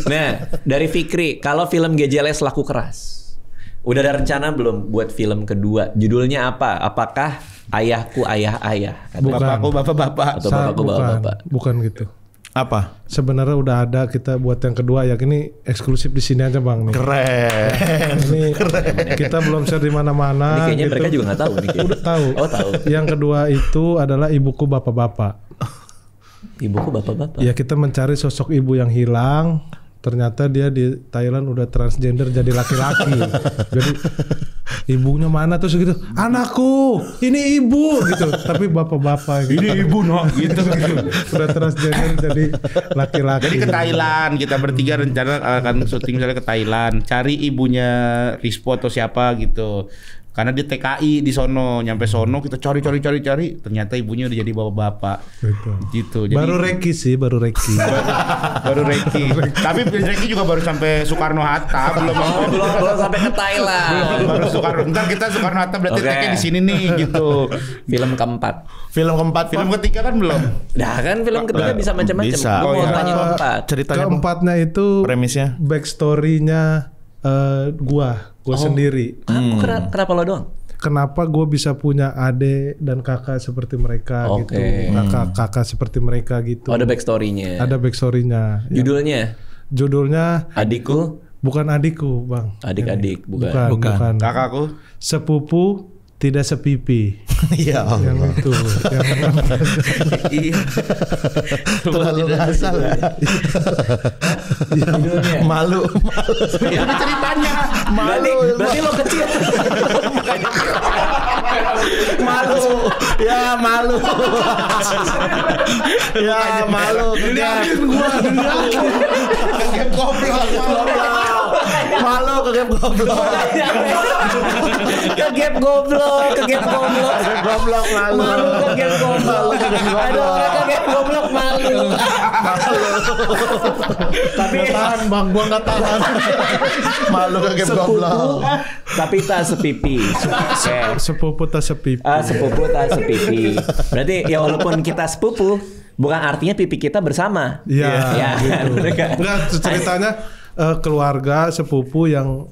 Nah, dari Fikri, kalau film GJLS laku keras, udah ada rencana belum buat film kedua? Judulnya apa? Apakah Ayahku Ayah-Ayah? Bapakku Bapak-Bapak. Atau Bapakku Bapak-Bapak? Bukan gitu. Apa? Sebenarnya udah ada, kita buat yang kedua ya. Ini eksklusif di sini aja bang nih. Keren. Ini kita belum share di mana-mana. Ini kayaknya gitu. mereka juga nggak tahu nih. Udah tahu. Oh, tahu. Yang kedua itu adalah Ibuku Bapak-Bapak. Ibuku Bapak-Bapak. Ya kita mencari sosok ibu yang hilang. Ternyata dia di Thailand udah transgender jadi laki-laki. Jadi ibunya mana terus gitu, anakku ini ibu gitu, tapi bapak-bapak gitu. Ini ibu no gitu. Udah transgender jadi laki-laki. Jadi ke Thailand, kita bertiga rencana akan syuting misalnya ke Thailand, cari ibunya Rispo atau siapa gitu. Karena dia TKI di sono, nyampe sono kita cari, ternyata ibunya udah jadi bapak-bapak. Gitu. Jadi, Baru Reki sih, baru Reki. baru Reki. Tapi Reki juga baru sampai Soekarno Hatta, belum sampai ke Thailand. baru Soekarno. Ntar kita Soekarno Hatta berarti Oke. tag-nya di sini nih gitu. Film keempat. Film keempat. Film ketiga kan belum. Dah kan film ketiga bisa macam-macam. Bisa. Gua Oh, mau iya. tanya keempat. Ceritanya Bang. Keempatnya itu Premisnya? backstory-nya gua sendiri. Kenapa lo doang? Kenapa gue bisa punya adik dan kakak seperti mereka Oke. gitu, kakak seperti mereka gitu. Oh, ada backstory-nya. Ada backstory-nya. Judulnya? Judulnya Adikku, bukan adikku bang. adik-adik, bukan. Bukan. Kakakku. Sepupu tidak sepipi. Iya. Yang itu. Iya. Terlalu ngasal. Malu. Ada ceritanya. Berarti lo kecil. Malu. Ya malu. Ya malu. Dilihatin gua, dilihatin. Kayak goblok. Malu ke game goblok. Ke gap goblok, ke gap goblok. Goblok malu. Malu ke gap goblok. Ada orang ke gap goblok malu. Tapi tahan bang, gua nggak tahan. Malu ke game goblok. Tapi tak sepipi. Oke. Sepupu tak sepipi. Sepupu tak sepipi. Berarti ya walaupun kita sepupu, bukan artinya pipi kita bersama. Iya. Ya, Gitu. Enggak, ceritanya keluarga sepupu yang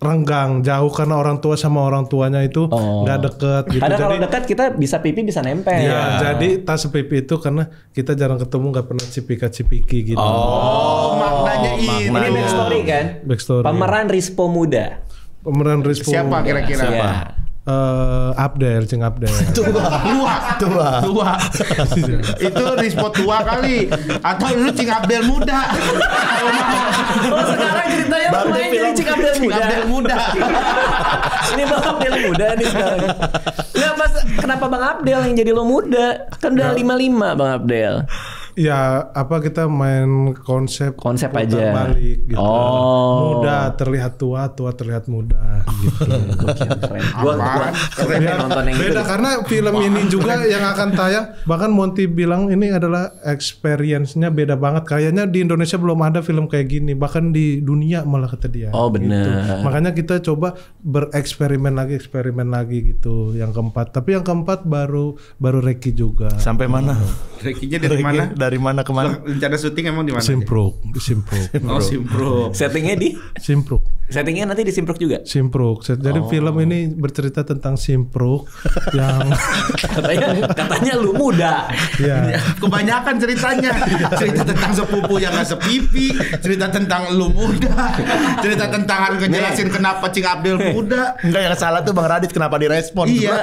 renggang jauh karena orang tua sama orang tuanya itu nggak deket gitu. Karena kalau Jadi dekat kita bisa pipi bisa nempel. ya, jadi tas sepipi itu karena kita jarang ketemu, nggak pernah cipika-cipiki gitu. Oh, maknanya ini. Ini backstory kan? Backstory. Pemeran Rispo muda. Pemeran Rispo. Siapa kira-kira? Siapa? Abdel, Cing Abdel. Tua. Itu Rispo tua kali. Atau lu Cing Abdel muda. Oh, sekarang ceritanya lo main jadi Cing Abdel Cing muda. Abdel muda. Ini Bang Abdel muda nih sekarang. Kenapa Bang Abdel yang jadi lo muda? Kan udah 55 Bang Abdel. Ya apa kita main konsep Konsep putar aja. balik gitu. Oh. Muda terlihat tua, tua terlihat muda gitu. Keren. Gua pengen nonton yang Beda itu. karena film ini juga yang akan tayang, bahkan Monty bilang ini adalah experience-nya beda banget. Kayaknya di Indonesia belum ada film kayak gini, bahkan di dunia malah kata dia. Oh, benar. Makanya kita coba eksperimen lagi gitu. Yang keempat, tapi yang keempat baru Reki juga. Sampai mana? Rekinya dari mana? Dari mana ke mana? Rencana syuting emang di mana? Simpruk. Oh, Simpro. Settingnya di? Simpruk. Settingnya nanti di Simpruk juga? Simpruk. Jadi film ini bercerita tentang Simpruk yang Katanya lu muda. ya Kebanyakan ceritanya. Cerita tentang sepupu yang gak sepipi, cerita tentang lu muda, cerita tentang harus ngejelasin kenapa Cing Abdel muda. Enggak, yang salah tuh Bang Radit kenapa direspon? Iya.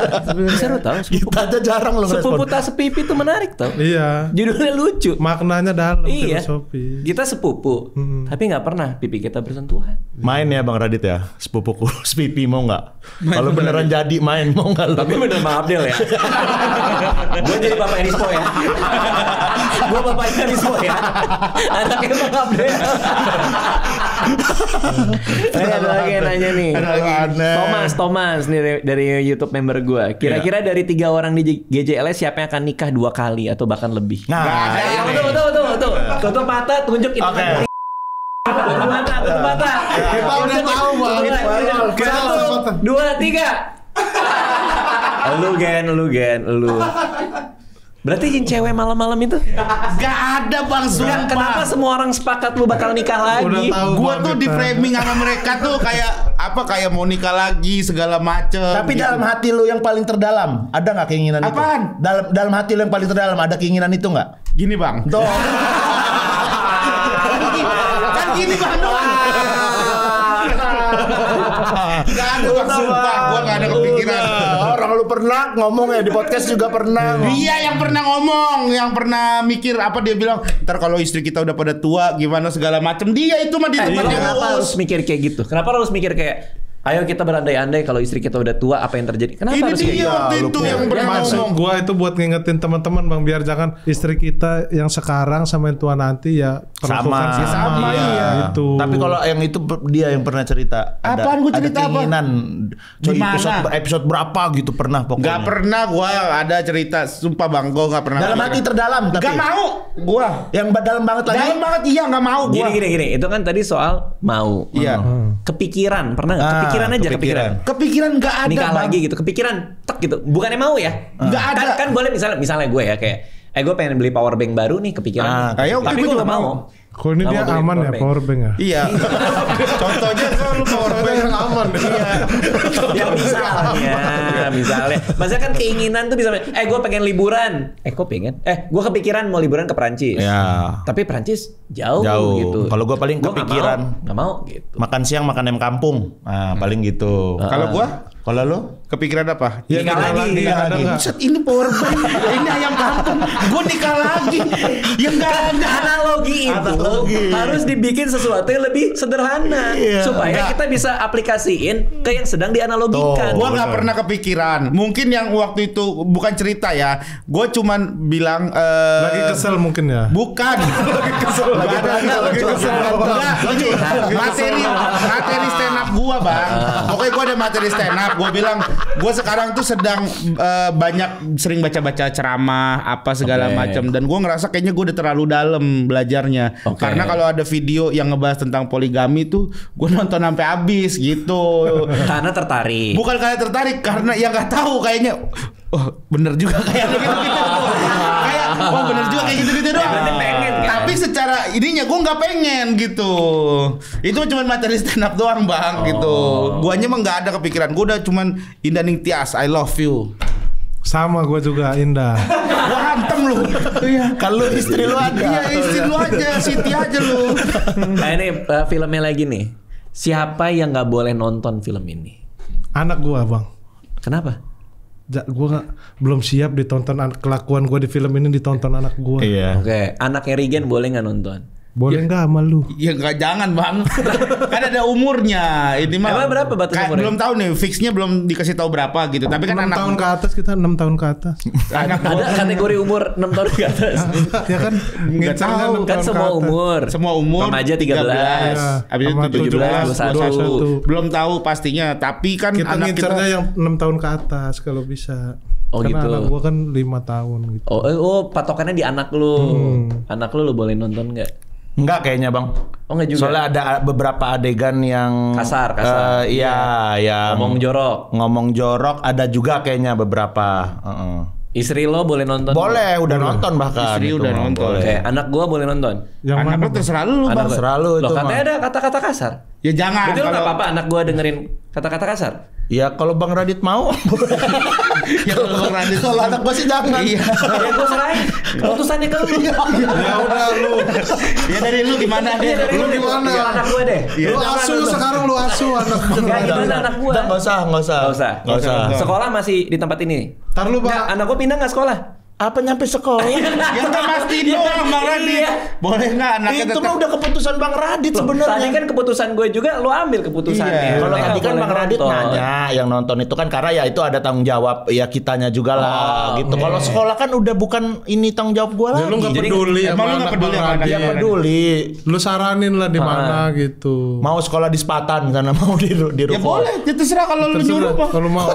Seru tau. Kita aja jarang loh Sepupu ngerespon. tak sepipi itu menarik tau. iya. Judulnya lucu. Maknanya dalam Iya. filosofi. Kita sepupu, tapi nggak pernah pipi kita bersentuhan. Main main ya Bang Radit ya, sepupuku Spipi mau nggak? Kalau beneran jadi main mau nggak? Tapi bener Bang Abdel ya. Gue jadi bapak Enispo ya. Gue bapak Enispo ya. Anaknya Bang Abdel. Ada lagi yang nanya nih. Thomas nih dari YouTube member gue. Kira-kira dari 3 orang di GJLS siapa yang akan nikah 2 kali atau bahkan lebih? Nah, Tuh. Tutup mata, tunjuk itu. Oke. Tutup mata. Kita udah tahu Bang. 1, 2, 3. Lu Gen. Berarti yang cewek malam-malam itu? Gak ada Bang, sumpah. Kenapa semua orang sepakat lu bakal nikah lagi? Gua tuh di framing sama mereka tuh kayak mau nikah lagi segala macem. Tapi gitu. dalam hati lu yang paling terdalam ada nggak keinginan Apaan? itu? Dalam hati lu yang paling terdalam ada keinginan itu nggak? Gini Bang. Tuh. Kan gini Bang doang. Gak ada Bang, sumpah. Gua gak ada kepikiran. Orang lu pernah ngomong ya di podcast juga pernah. Dia yang pernah ngomong, yang pernah mikir apa dia bilang, ntar kalau istri kita udah pada tua gimana segala macem. Dia itu mah di tempatnya Kenapa harus mikir kayak gitu? Kenapa harus mikir kayak ayo kita berandai-andai kalau istri kita udah tua apa yang terjadi? Kenapa Ini harus kayak dia gitu? waktu itu yang pernah Maksud ngomong. gua itu buat ngingetin teman-teman Bang, biar jangan istri kita yang sekarang sama yang tua nanti ya perlakukan Sama, iya. Gitu. Tapi kalau yang itu dia yang pernah cerita. Apaan gua cerita apa? keinginan. Gimana? Episode berapa gitu pernah pokoknya. Gak pernah gua ada cerita, sumpah Bang, gua gak pernah. Dalam hati terdalam tapi. Gak mau gua. Yang dalam banget lagi. Dalam banget iya gak mau gua. Gini. Itu kan tadi soal mau. Iya. Kepikiran, pernah nggak? Kepikiran aja, kepikiran. Kepikiran gak ada Nikah Bang. lagi gitu, kepikiran, tek gitu. Bukannya mau ya? Nggak ada. Kan boleh misalnya gue ya kayak, gue pengen beli power bank baru nih, kepikiran. ayo, Tapi gue gue juga nggak mau. Kok ini Nggak dia mau beli aman ya power bank ya? Iya. Contohnya kalau power bank yang aman. Iya. Ya misalnya. Maksudnya kan keinginan tuh bisa, gue pengen liburan. Gue kepikiran mau liburan ke Perancis. Ya. Tapi Perancis jauh gitu. Kalau gue paling Gua nggak kepikiran. Nggak mau gitu. Makan siang makan ayam kampung. Nah, paling gitu. Kalau gua Kalau lu? kepikiran apa? Ya, Nikah nikah lagi. ada nggak? Buset, ini power bank, ini ayam kampung, gue nikah lagi. Yang nggak ada. Analogi itu harus dibikin sesuatu yang lebih sederhana supaya kita bisa aplikasiin ke yang sedang dianalogikan. Gue nggak pernah kepikiran. Mungkin yang waktu itu bukan cerita ya. Gue cuman bilang Lagi kesel mungkin ya. bukan. Lagi kesel. Lagi kesel. Materi stand up gue Bang. Pokoknya gue ada materi stand up. Gue bilang gue sekarang tuh sedang sering baca-baca ceramah apa segala macam, dan gue ngerasa kayaknya gue udah terlalu dalam belajarnya. Karena kalau ada video yang ngebahas tentang poligami tuh gue nonton sampai habis gitu. Karena tertarik. Bukan karena tertarik, karena ya nggak tahu kayaknya. Oh bener juga kayak gitu. Kayak bener juga kayak gitu doang. pengen, kan? Tapi secara ininya gue nggak pengen gitu. Itu cuma materi stand up doang Bang gitu. Guanya mah nggak ada kepikiran. Gue udah cuman Indah Ning Tias, I love you. Sama gue juga Indah. Gua hantem lu. Iya. Kalau istri lu ada. Iya istri lu aja, Siti aja lu. Nah ini filmnya lagi nih. Siapa yang nggak boleh nonton film ini? Anak gue Bang. Kenapa? Gue belum siap ditonton kelakuan gue di film ini ditonton anak gue. Iya. Oke, anaknya Regen boleh nggak nonton? Boleh nggak sama lu? Ya nggak, jangan Bang. Kan ada umurnya. Ini mah. Emang berapa batas umurnya? Belum tahu nih, fixnya belum dikasih tahu berapa gitu. Tapi kan 6 anak tahun ke atas kita 6 tahun ke atas. anak Ada kategori umur 6 tahun ke atas. Ya kan ngincernya tahu. 6 Kan tahun ke semua atas. umur. semua umur. Remaja 13. Habis itu Sama 17, 21. 21. Belum tahu pastinya, tapi kan Kita anak ngincernya kita yang 6 tahun ke atas kalau bisa. Oh, karena gitu. anak gue kan 5 tahun gitu. Oh, patokannya di anak lu. Anak lu boleh nonton nggak? Enggak kayaknya Bang. Oh nggak juga. Soalnya ada beberapa adegan yang Kasar. Iya, yang Ngomong jorok. ada juga kayaknya beberapa. Istri lo boleh nonton? Boleh, udah nonton bahkan. Istri itu udah mah nonton. boleh. Oke, anak gua boleh nonton. Yang anak mana? lu terserah lu Bang. Terserah lu Loh, itu katanya mah. ada kata-kata kasar. Ya jangan. Berarti lo nggak Kalau apa-apa anak gua dengerin kata-kata kasar? Ya kalau Bang Radit mau. ya kalau Bang Radit. Kalau anak gua sih jangan. Iya. Ya gua serahin. Keputusannya ke lu. Ya udah lu. Ya dari lu gimana deh? Dari Lu gimana? Ya, anak gua deh. Lu asuh sekarang lu asuh anak Ya, gimana anak gua? Enggak usah. Nggak usah. Sekolah masih di tempat ini. Ntar lu Nggak, Bang. anak gua pindah nggak sekolah? Apa nyampe sekolah? Ya nggak pasti doang Bang Radit. Iya. Boleh nggak anaknya Itu tetap? mah udah keputusan Bang Radit Tadi sebenarnya. kan keputusan gue juga, lu ambil keputusannya. Iya. Kalau Boleh tadi nggak kan boleh Bang Radit nonton? nanya yang nonton itu kan karena ya itu ada tanggung jawab ya kitanya juga lah gitu. oke. Kalau sekolah kan udah bukan ini tanggung jawab gua Ya, lagi. lu nggak Jadi- peduli Emang sama lu nggak anak peduli Bang sama anak Radit. Ya peduli. Lu saranin lah di mana gitu. Mau sekolah di Sepatan karena mau di Ya Ruko. boleh, ya terserah kalau lu nyuruh Bang. Kalau mau.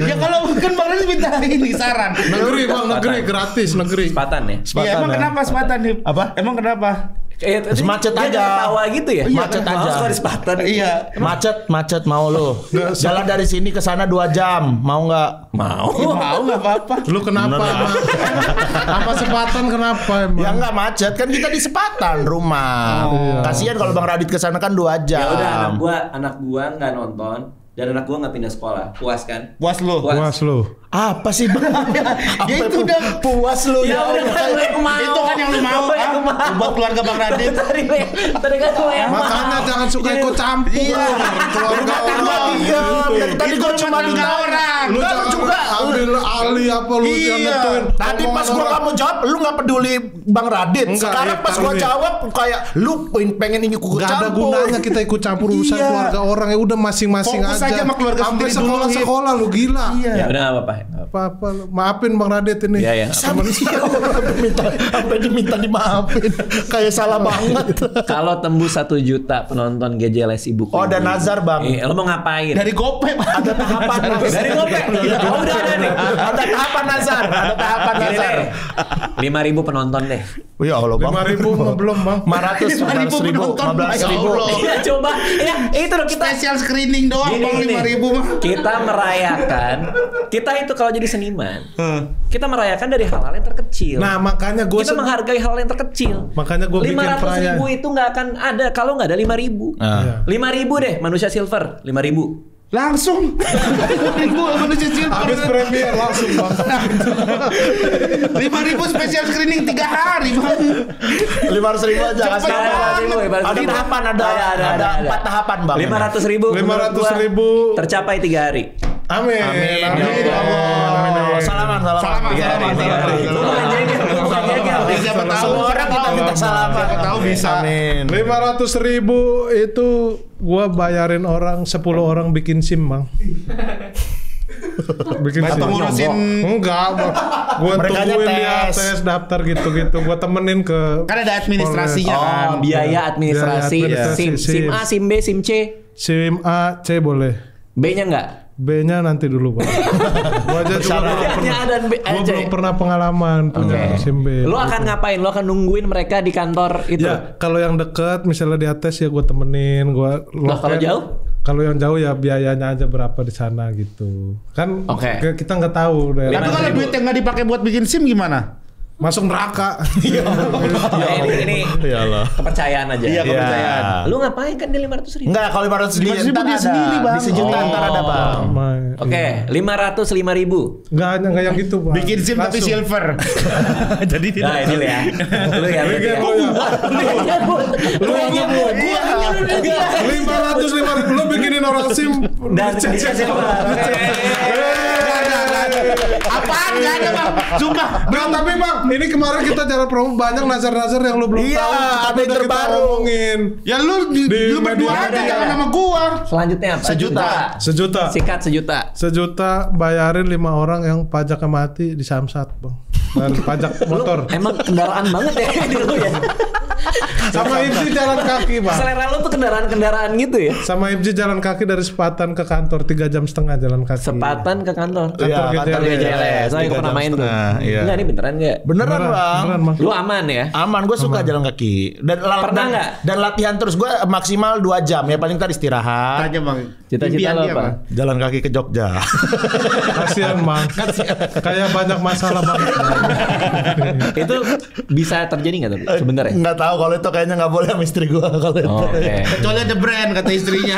Ya kalau kan Bang Radit minta ini saran. Negeri Bang, negeri gratis negeri. Sepatan ya? Iya emang ya. kenapa Sepatan nih? Apa? Emang kenapa? Dia Macet aja. ketawa gitu ya? Macet Mau aja. sekolah di Sepatan. Iya. Macet mau lu. Jalan dari sini ke sana 2 jam. Mau nggak? Mau. Mau nggak apa-apa. Lu kenapa? Apa Sepatan kenapa emang? Ya nggak macet kan kita di Sepatan rumah. Kasihan kalau Bang Radit ke sana kan 2 jam. Ya udah anak gua nggak nonton dan anak gua nggak pindah sekolah. Puas kan? Puas lu. Puas lu. Apa sih Bang? Ya itu udah puas lu Ya udah kan lu yang mau. Itu kan yang lu mau Lu yang kan? mau. Buat keluarga Bang Radit. Tadi kan lu yang mau. Makanya jangan suka ikut campur. Iya. Keluarga orang. Dari tadi Itu gua rumah cuma tangga ditanya. orang. Lu Enggak, jangan juga. ambil alih apa lu yang Iya. nentuin. Tadi pas gua Omongan kamu jawab, lu nggak peduli Bang Radit. Enggak, Sekarang ya, pas gua taruh nih. jawab kayak lu pengen ini ikut Gak ada campur. gunanya kita ikut campur urusan Iya. keluarga orang ya udah masing-masing Fokus aja. aja sama keluarga Sampai sendiri dulu, Hip. sekolah lu gila. Ya udah nggak apa-apa. Apa lu maafin Bang Radit ini. Iya ya. Sampai diminta dimaafin. Kayak salah banget. Kalau tembus 1 juta penonton GJLS Ibu. Oh, ada nazar, Bang. Lo mau ngapain? Dari GoPay Pak. Ada tahapan nazar. Dari GoPay. Oh, udah ada nih. Ada tahapan nazar. Ada tahapan Gini nazar. deh. 5.000 penonton deh. Ya Allah, Bang. 5.000 mah belum Bang. 500, 5.000 penonton. 15.000. Ya Allah. Iya coba. Ya itu loh kita. Spesial screening doang Bang Gini. 5.000 mah. Kita merayakan. Kita itu kalau jadi seniman. Kita merayakan dari hal-hal yang terkecil. Nah, makanya gue Kita menghargai hal yang terkecil. Makanya gue bikin 500.000 perayaan. itu nggak akan ada kalau nggak ada 5.000. Nah. 5.000 deh manusia silver 5.000. Langsung 5.000 manusia silver. Habis premier langsung Bang. 5.000 spesial screening 3 hari Bang. 500.000 aja. Cepet Kasih banget. apa? Ada tahapan, ada 4 tahapan, Bang. 500.000 500.000 tercapai 3 hari. Amin. Amin. Amin. Ya Allah. Salaman. Salaman. Lu bukan jegal. Siapa tahu Semua orang kita minta salaman. Siapa tahu bisa. Amin. 500.000 itu gua bayarin orang 10 orang bikin SIM Bang. Bikin Atau ngurusin enggak Bang. Gua Mereka tungguin dia tes. tes daftar gitu-gitu. Gua temenin ke kan ada administrasinya kan. Oh, biaya administrasi. Biaya administrasi, SIM A, SIM B, SIM C. SIM A, C boleh. B-nya enggak? B-nya nanti dulu Bang. Gua aja juga belum A-nya pernah. ada B Gua aja. belum pernah pengalaman punya SIM B. Lu akan ngapain? Lu akan nungguin mereka di kantor itu? Ya, kalau yang deket misalnya di atas ya gue temenin, gue Lah, kalau jauh? Kalau yang jauh ya biayanya aja berapa di sana gitu. Kan Oke. kita nggak tahu Tapi daerah. kalau duit yang nggak dipakai buat bikin SIM gimana? Masuk neraka. Ya, ini Ya Allah. kepercayaan aja. Iya, kepercayaan. Lu ngapain kan dia 500.000? Enggak, kalau 500.000 500.000 ntar dia ada. sendiri, Bang. Di sejuta ntar ada, Bang. Oke, 505.000. Nggak yang gitu Bang. Bikin SIM tapi Langsung. silver. Jadi Nah, ini lu ya. Lu ya. berarti ya. Lu yang ngebut. 500 lu bikinin orang SIM Dan dikasih Apaan nggak ada Bang? Sumpah. Bang, tapi Bang, ini kemarin kita jalan promo banyak nazar-nazar yang lu belum Iya, tahu. ada Tapi yang udah kita terbaru. omongin. Ya lu Di berdua media. aja jangan sama gua. Selanjutnya apa? Sejuta. Sejuta. Sikat sejuta. Sejuta bayarin 5 orang yang pajaknya mati di Samsat, Bang. Dan pajak motor. Emang kendaraan banget ya di lu ya. Sama Ibzi jalan kaki, Bang. Selera lu tuh kendaraan-kendaraan gitu ya. Sama Ibzi jalan kaki dari Sepatan ke kantor 3,5 jam jalan kaki. Sepatan ke kantor. Kantor kantor GJLS. GJLS. Saya 3 pernah jam main tuh. setengah, iya. Enggak, ini beneran enggak? Beneran, Bang. Beneran, Bang. Lu aman ya? Aman, gue suka jalan kaki. Pernah nggak? Dan latihan terus gue maksimal 2 jam ya paling tadi istirahat. Tanya Bang. Cita-cita Impian lo dia, apa? Bang. Jalan kaki ke Jogja. Kasihan, Bang. Kayak banyak masalah, Bang. Itu bisa terjadi nggak tapi sebenarnya? Nggak tahu kalau itu kayaknya nggak boleh sama istri gue kalau itu. Oh, oke. Kecuali ada brand kata istrinya.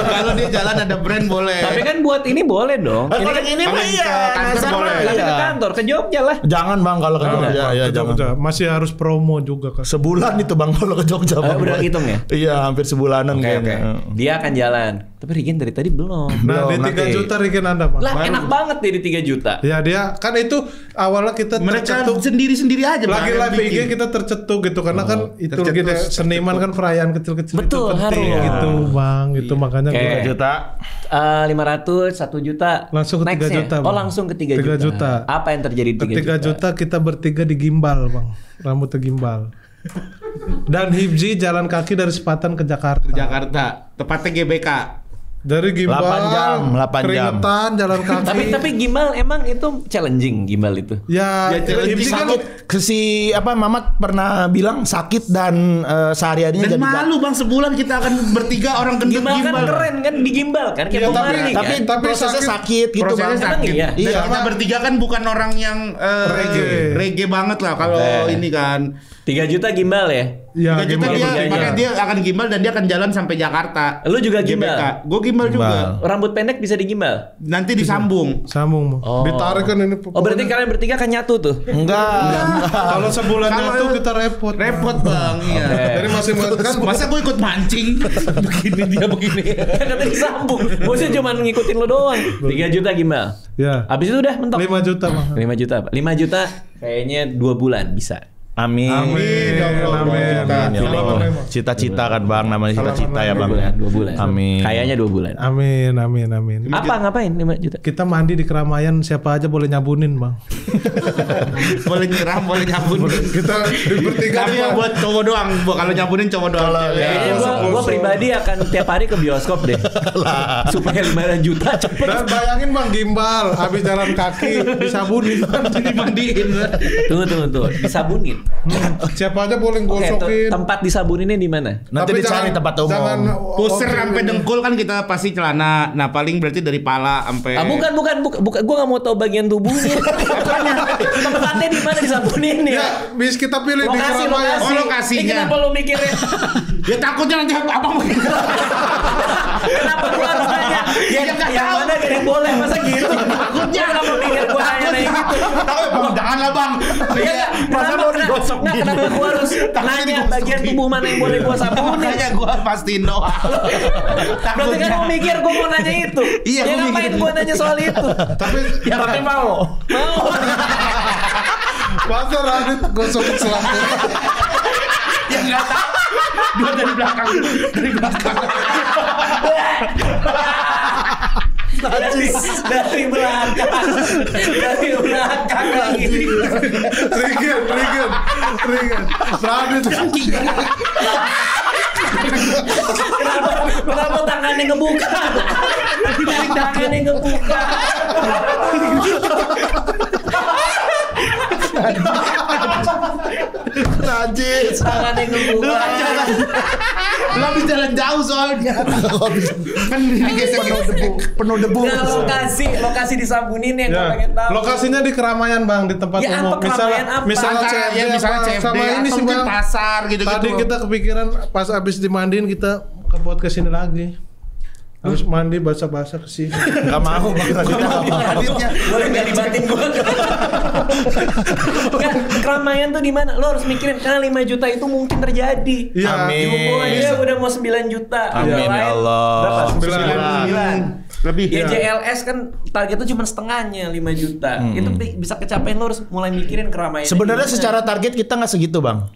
Kalau dia jalan ada brand boleh. Tapi kan buat ini boleh dong. Kalau yang ini mah paling iya, ke kantor nazar boleh. mah Tapi iya. ke kantor, ke Jogja lah. Jangan Bang kalau ke Jogja, ya Ke jangan. Jogja. Masih harus promo juga kan. Sebulan itu Bang kalau ke Jogja Bang. Udah hitung ya? Iya, hampir sebulanan Oke, kayaknya. Dia akan jalan. Tapi Rigen Regen dari tadi belum. Nah, di Belum, 3 nanti. juta Regen Anda, Bang. Lah enak banget nih di 3 juta. Ya dia kan itu awalnya kita Mereka tercetuk sendiri-sendiri aja lagi Bang, yang live IG bikin. kita tercetuk gitu karena kan itu tercetus, gitu seniman kan perayaan kecil-kecil Betul, itu penting harus. gitu Bang. Itu makanya Kayak- 3 juta. 500, 1 juta. langsung ke 3 Next-nya. juta. Oh Bang. langsung ke 3 3 juta. juta. Apa yang terjadi di 3 juta kita bertiga di gimbal Bang. Rambutnya gimbal. Dan Hibzi jalan kaki dari Sepatan ke Jakarta. Jakarta, tepatnya GBK. Dari gimbal 8 jam. keringetan jalan kaki. Tapi gimbal emang itu challenging gimbal itu. ya, Ya, challenging Hibzi kan Sakit. Si Mamat pernah bilang sakit dan sehari-harinya Dan jadi malu Bang, sebulan kita akan bertiga orang gendut Gimbal kan gimbal. keren kan di gimbal kan kayak Iya, Pomari tapi kan. prosesnya sakit gitu Prosesnya Bang. sakit. Iya. Dan Iya, kita Bang. bertiga kan bukan orang yang reggae banget lah kalau ini kan. 3 juta gimbal ya. ya 3 juta gimbal dia, bertiga. makanya dia akan gimbal dan dia akan jalan sampai Jakarta. Lu juga gimbal? Gue gimbal juga. Rambut pendek bisa digimbal. Nanti disambung. Sambung Bang. Ditarik kan ini. Oh berarti kalian bertiga kan nyatu tuh. Enggak. Kalau sebulan Kalau- nyatu kita repot. Bang. Repot Bang, iya. Jadi masing-masing kan Masa gue ikut mancing begini dia begini. Kata disambung. Maksudnya cuma ngikutin lo doang. 3 juta gimbal. ya Habis itu udah mentok. 5 juta Bang. 5 juta apa? 5 juta kayaknya 2 bulan bisa. Amin. Amin. Amin. Ya Amin. Allah. Cita-cita kan Bang, namanya cita-cita ya Bang. 2 bulan. Amin. Kayaknya 2 bulan. Amin, amin, amin. Apa ngapain 5 juta? Kita mandi di keramaian siapa aja boleh nyabunin Bang. Boleh nyiram, boleh nyabunin. Kita di bertiga Tapi yang buat cowok doang, kalau nyabunin cowok doang. Kayaknya gua pribadi akan tiap hari ke bioskop deh. Supaya 5 juta cepet. Dan bayangin Bang gimbal habis jalan kaki disabunin. Dimandiin. Tunggu. Disabunin. Siapa aja boleh Oke, gosokin. tempat disabuninnya di mana? Nanti Tapi dicari jangan- tempat jangan umum. Pusir oke, sampai ini. dengkul kan kita pasti celana. Nah paling berarti dari pala sampai. Bukan. Gua nggak mau tahu bagian tubuhnya. Tempatnya di mana disabunin Ya, ya? bis kita pilih di Lokasi. keramaian. Oh, lokasinya. Kenapa lu mikirnya? Ya takutnya nanti abang begini. Kenapa gua harus nanya? Yang mana gak boleh masa gitu? Takutnya kenapa mikir gua nanya gitu? Bang, janganlah bang. Iya, kenapa gua harus nanya bagian tubuh mana yang boleh gua sabunin? Makanya gue pastiin doang. Berarti kan lu mikir gua mau nanya itu. Iya, Ya gua ngapain mikir. gua nanya soal itu? Tapi Mau. masa Radit gosokin selangkut. Ya nggak tahu. Dua dari belakang. Dari belakang. Dari belakang. Dari belakang lagi. Regen. Radit Kenapa tangannya ngebuka? Tangannya ngebuka. Najis. Tangannya ngebuka. Lo habis jalan jauh soalnya. Kan digeser Penuh debu. Nah, lokasi disabunin yang gua Ya, pengen tahu. lokasinya di keramaian Bang, di tempat Ya, umum. apa keramaian apa? Misalnya Antara, CFD, ya, misalnya apa, CFD sama ini atau sih mungkin Bang. pasar gitu-gitu. Tadi kita kepikiran pas abis dimandiin kita ke podcast ini lagi. Habis mandi basah-basah ke sini. Enggak mau Bang Raditnya. Boleh nggak dibanting gua? Kan keramaian tuh di mana? Lo harus mikirin karena 5 juta itu mungkin terjadi. Iya. Amin. Jumbo aja udah mau 9 juta. Amin ya Allah. Berapa? 9. 9. Lebih. Ya JLS kan targetnya cuma setengahnya 5 juta. Itu bisa kecapean, lo harus mulai mikirin keramaian. Sebenarnya secara target kita nggak segitu Bang.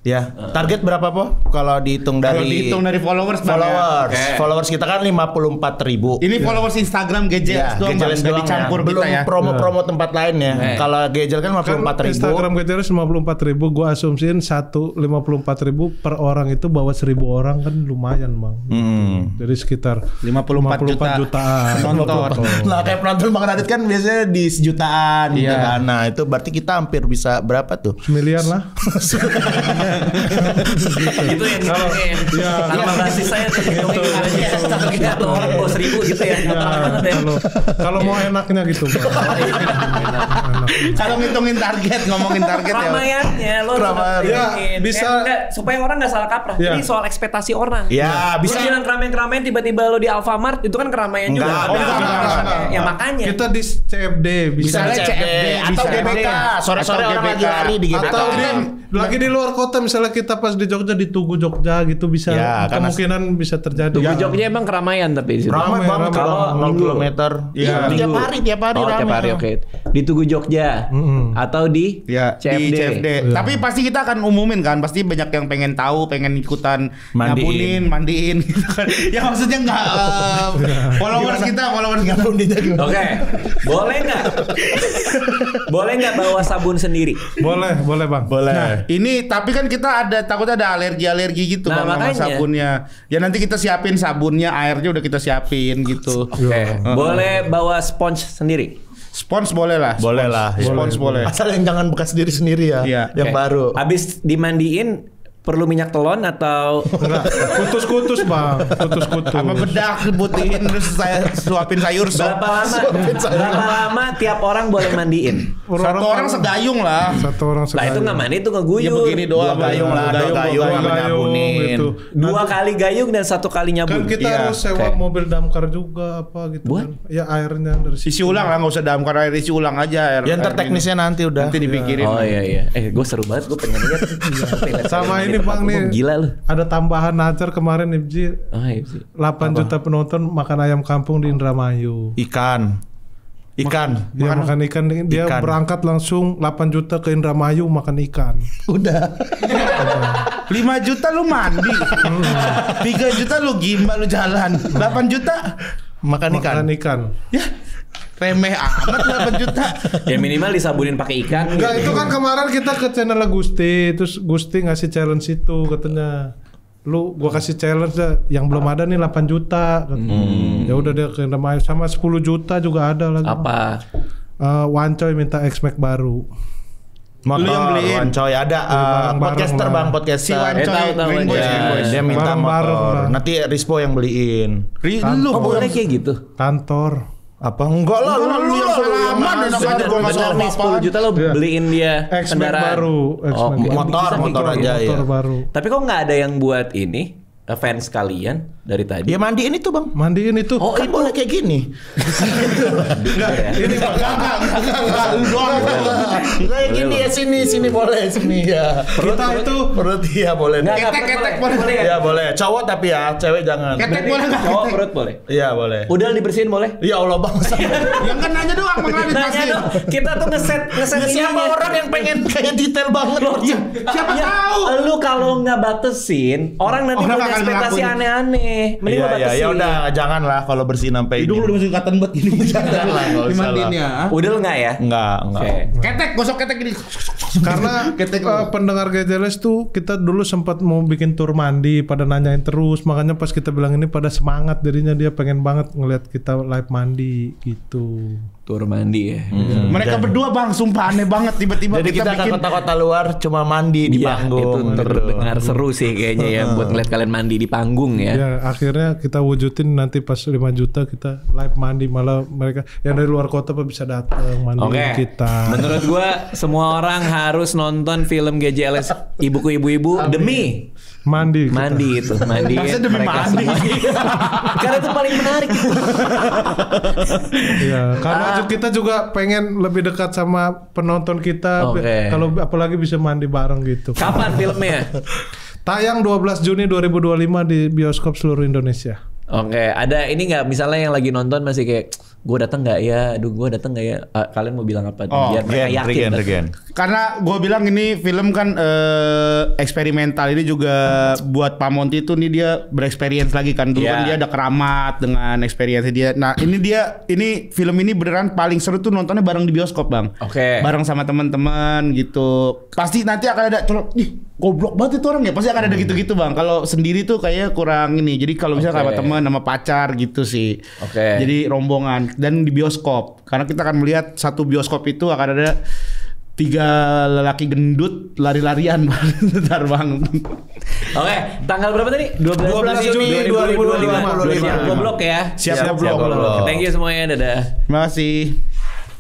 Ya, target berapa Po? Kalau dihitung Kalau dari dihitung dari followers Bang, ya. followers. Oke. Followers kita kan 54.000. Ini followers Instagram GJLS doang Bang, GJLS nggak doang dicampur ya. Belum kita ya. promo-promo tempat lain ya. Kalau GJL kan Kan 54.000. Instagram GTRS 54.000, gua asumsiin 54.000 per orang itu bawa 1.000 orang kan lumayan Bang. Jadi sekitar 54 jutaan. penonton. Nah kayak penonton Bang Radit kan biasanya di sejutaan gitu Iya. kan. Nah itu berarti kita hampir bisa berapa tuh? Miliar lah. Itu yang ngitungin. Nama basis saya tuh ngitungin aja. Kita orang bawa 1.000 gitu ya. Ya, kalau mau enaknya gitu Bang. Enak. Kalau ngitungin target, ngomongin target ya. Keramaiannya lo Keramaian. Ya, bisa. supaya orang nggak salah kaprah. Ya. Jadi soal ekspektasi orang. Ya, Bisa bisa. bilang keramaian tiba-tiba lo di Alfamart itu kan keramaian juga. Enggak ada. Ya makanya. Kita di CFD bisa. Bisa Misalnya CFD CFD, atau bisa GBK. CFD. Sore-sore Atau orang lagi GBK. lari di GBK. Atau Lagi di luar kota misalnya kita pas di Jogja di Tugu Jogja gitu bisa Ya, karena- kemungkinan bisa terjadi. Tugu Jogja emang keramaian tapi di situ. Ramai banget Kalau 0 kilometer. Iya, tiap hari Oh, tiap hari oke. Di Tugu Jogja atau di Ya, di CFD. CFD. Tapi pasti kita akan umumin kan. Pasti banyak yang pengen tahu, pengen ikutan Mandiin. mandiin gitu kan. Ya maksudnya enggak followers kita Oke. Boleh nggak bawa sabun sendiri? Boleh Bang. Boleh. Nah, ini tapi kan kita takutnya ada alergi gitu Nah, Bang, sama makanya. sabunnya. Ya nanti kita siapin sabunnya, airnya udah kita siapin gitu. Oke. Boleh bawa spons sendiri. Spons boleh lah. Boleh lah. Spons boleh. Asal yang jangan bekas diri sendiri ya. Iya. Yang Oke. baru. Habis dimandiin perlu minyak telon atau Enggak, kutus-kutus Bang, kutus-kutus. Sama bedak diputihin terus saya suapin sayur sop. berapa lama tiap orang boleh mandiin? Satu orang segayung lah. Satu orang Lah itu nggak mandi itu ngeguyur. Ya begini doang. Dua gayung lah, dua gayung sama nyabunin. gitu. 2 kali gayung dan 1 kali nyabun. Kan kita Iya, harus sewa oke. mobil damkar juga apa gitu Buat? kan. Ya airnya dari situ. Isi ulang lah, nggak usah damkar air, isi ulang aja air. Ya ntar teknisnya nanti udah. nanti dipikirin. Oh iya. Gue seru banget, gue pengen lihat. Sama ini Bang nih. Gila lu. Ada tambahan ajar kemarin Ibji. Oh iya sih. 8 juta penonton makan ayam kampung di Indramayu. Ikan. Dia makan ikan, dia Ikan. berangkat langsung 8 juta ke Indramayu makan ikan. Udah. 5 juta lu mandi. 3 juta lu gimbal lu jalan. 8 juta Makan ikan. Makan ikan. ya remeh amat 8 juta. Ya minimal disabunin pakai ikan. Enggak, itu kan kemarin kita ke channel Gusti, terus Gusti ngasih challenge itu katanya. Gua kasih challenge dah, yang belum ada nih 8 juta. Ya udah dia ke Indramayu sama 10 juta juga ada lagi. Apa? Wancoy minta X-Max baru. Motor, Lu yang beliin. Wancoy ada barang-barang podcaster lah. Bang, podcaster. Si Wancoy, tahu, Green Boys, ya. Green Boys. Dia minta Bareng-bareng motor. lah. Nanti Rispo yang beliin. Lu Oh boleh kayak gitu. Kantor. Apa enggak lah, lu yang salaman enak aja gua nggak tahu Nih 10 juta lo beliin dia X-Max kendaraan baru. X-Max Oh, baru. motor, bisa kayak motor gitu. aja ya. Motor baru. Tapi kok nggak ada yang buat ini fans kalian dari tadi? Ya mandiin itu Bang. Mandiin itu. Oh, Kan boleh kayak gini. Ini enggak lu doang. Kayak gini ya, sini boleh sini ya. kita itu Perut iya boleh. Nggak, Ketek boleh nggak? Iya boleh. Cowok tapi ya, cewek jangan. Ketek boleh enggak? Cowok perut boleh. Iya boleh. Udel dibersihin boleh? Ya Allah Bang. Yang kan nanya doang Bang Radit Nanya pasti. dong, kita tuh ngeset Ya, siapa ininya. orang yang pengen kayak detail banget loh. Siapa tahu? Lu kalau nggak batesin, orang nanti Orang punya akan ekspektasi ngelakuin. aneh-aneh. Mending lu Iya batesin. ya udah janganlah kalau bersihin sampai Hidung ini. lu dimasukin cotton bud gini. Jangan lah, nggak usah Dimandiin lah. ya. Udel nggak ya? Enggak. Oke. Ketek, gosok ketek gini. karena Ketek pendengar GJLS tuh kita dulu sempat mau bikin tur mandi, pada nanyain terus, makanya pas kita bilang ini pada semangat jadinya dia pengen banget ngelihat kita live mandi gitu. Tur mandi ya. Mereka berdua Bang, sumpah aneh banget tiba-tiba Jadi kita ke bikin kota-kota luar cuma mandi di Iya, itu panggung. terdengar seru sih kayaknya ya buat ngeliat kalian mandi di panggung ya. Ya akhirnya kita wujudin nanti pas 5 juta kita live mandi, malah mereka yang dari luar kota bisa datang mandiin Oke. kita. Menurut gua semua orang harus nonton film GJLS Ibuku Ibu-Ibu demi Mandi. kita. mandi itu, mandi. Masa demi mandi? Karena itu paling menarik itu. Iya, karena kita juga pengen lebih dekat sama penonton kita. Oke. Kalau apalagi bisa mandi bareng gitu. Kapan filmnya? Tayang 12 Juni 2025 di bioskop seluruh Indonesia. Oke, ada ini nggak misalnya yang lagi nonton masih kayak gue datang nggak ya? Aduh gue datang nggak ya? Kalian mau bilang apa? Oh, Biar mereka yakin. Regen. Karena gue bilang ini film kan eksperimental, ini juga buat Pak Monty itu nih dia bereksperience lagi kan. Dulu Iya. kan dia ada Keramat dengan experience dia. Nah ini film ini beneran paling seru tuh nontonnya bareng di bioskop Bang. Oke. Bareng sama teman-teman gitu. Pasti nanti akan ada ih goblok banget itu orang ya. Pasti akan ada gitu-gitu Bang. Kalau sendiri tuh kayaknya kurang ini. Jadi kalau misalnya sama Oke. teman sama pacar gitu sih. Oke. Jadi rombongan dan di bioskop. Karena kita akan melihat satu bioskop itu akan ada 3 lelaki gendut lari-larian. Bentar Bang. Oke, tanggal berapa tadi? 12 Juni 2025. Siap goblok ya. Siap goblok. Thank you semuanya, dadah. Terima kasih.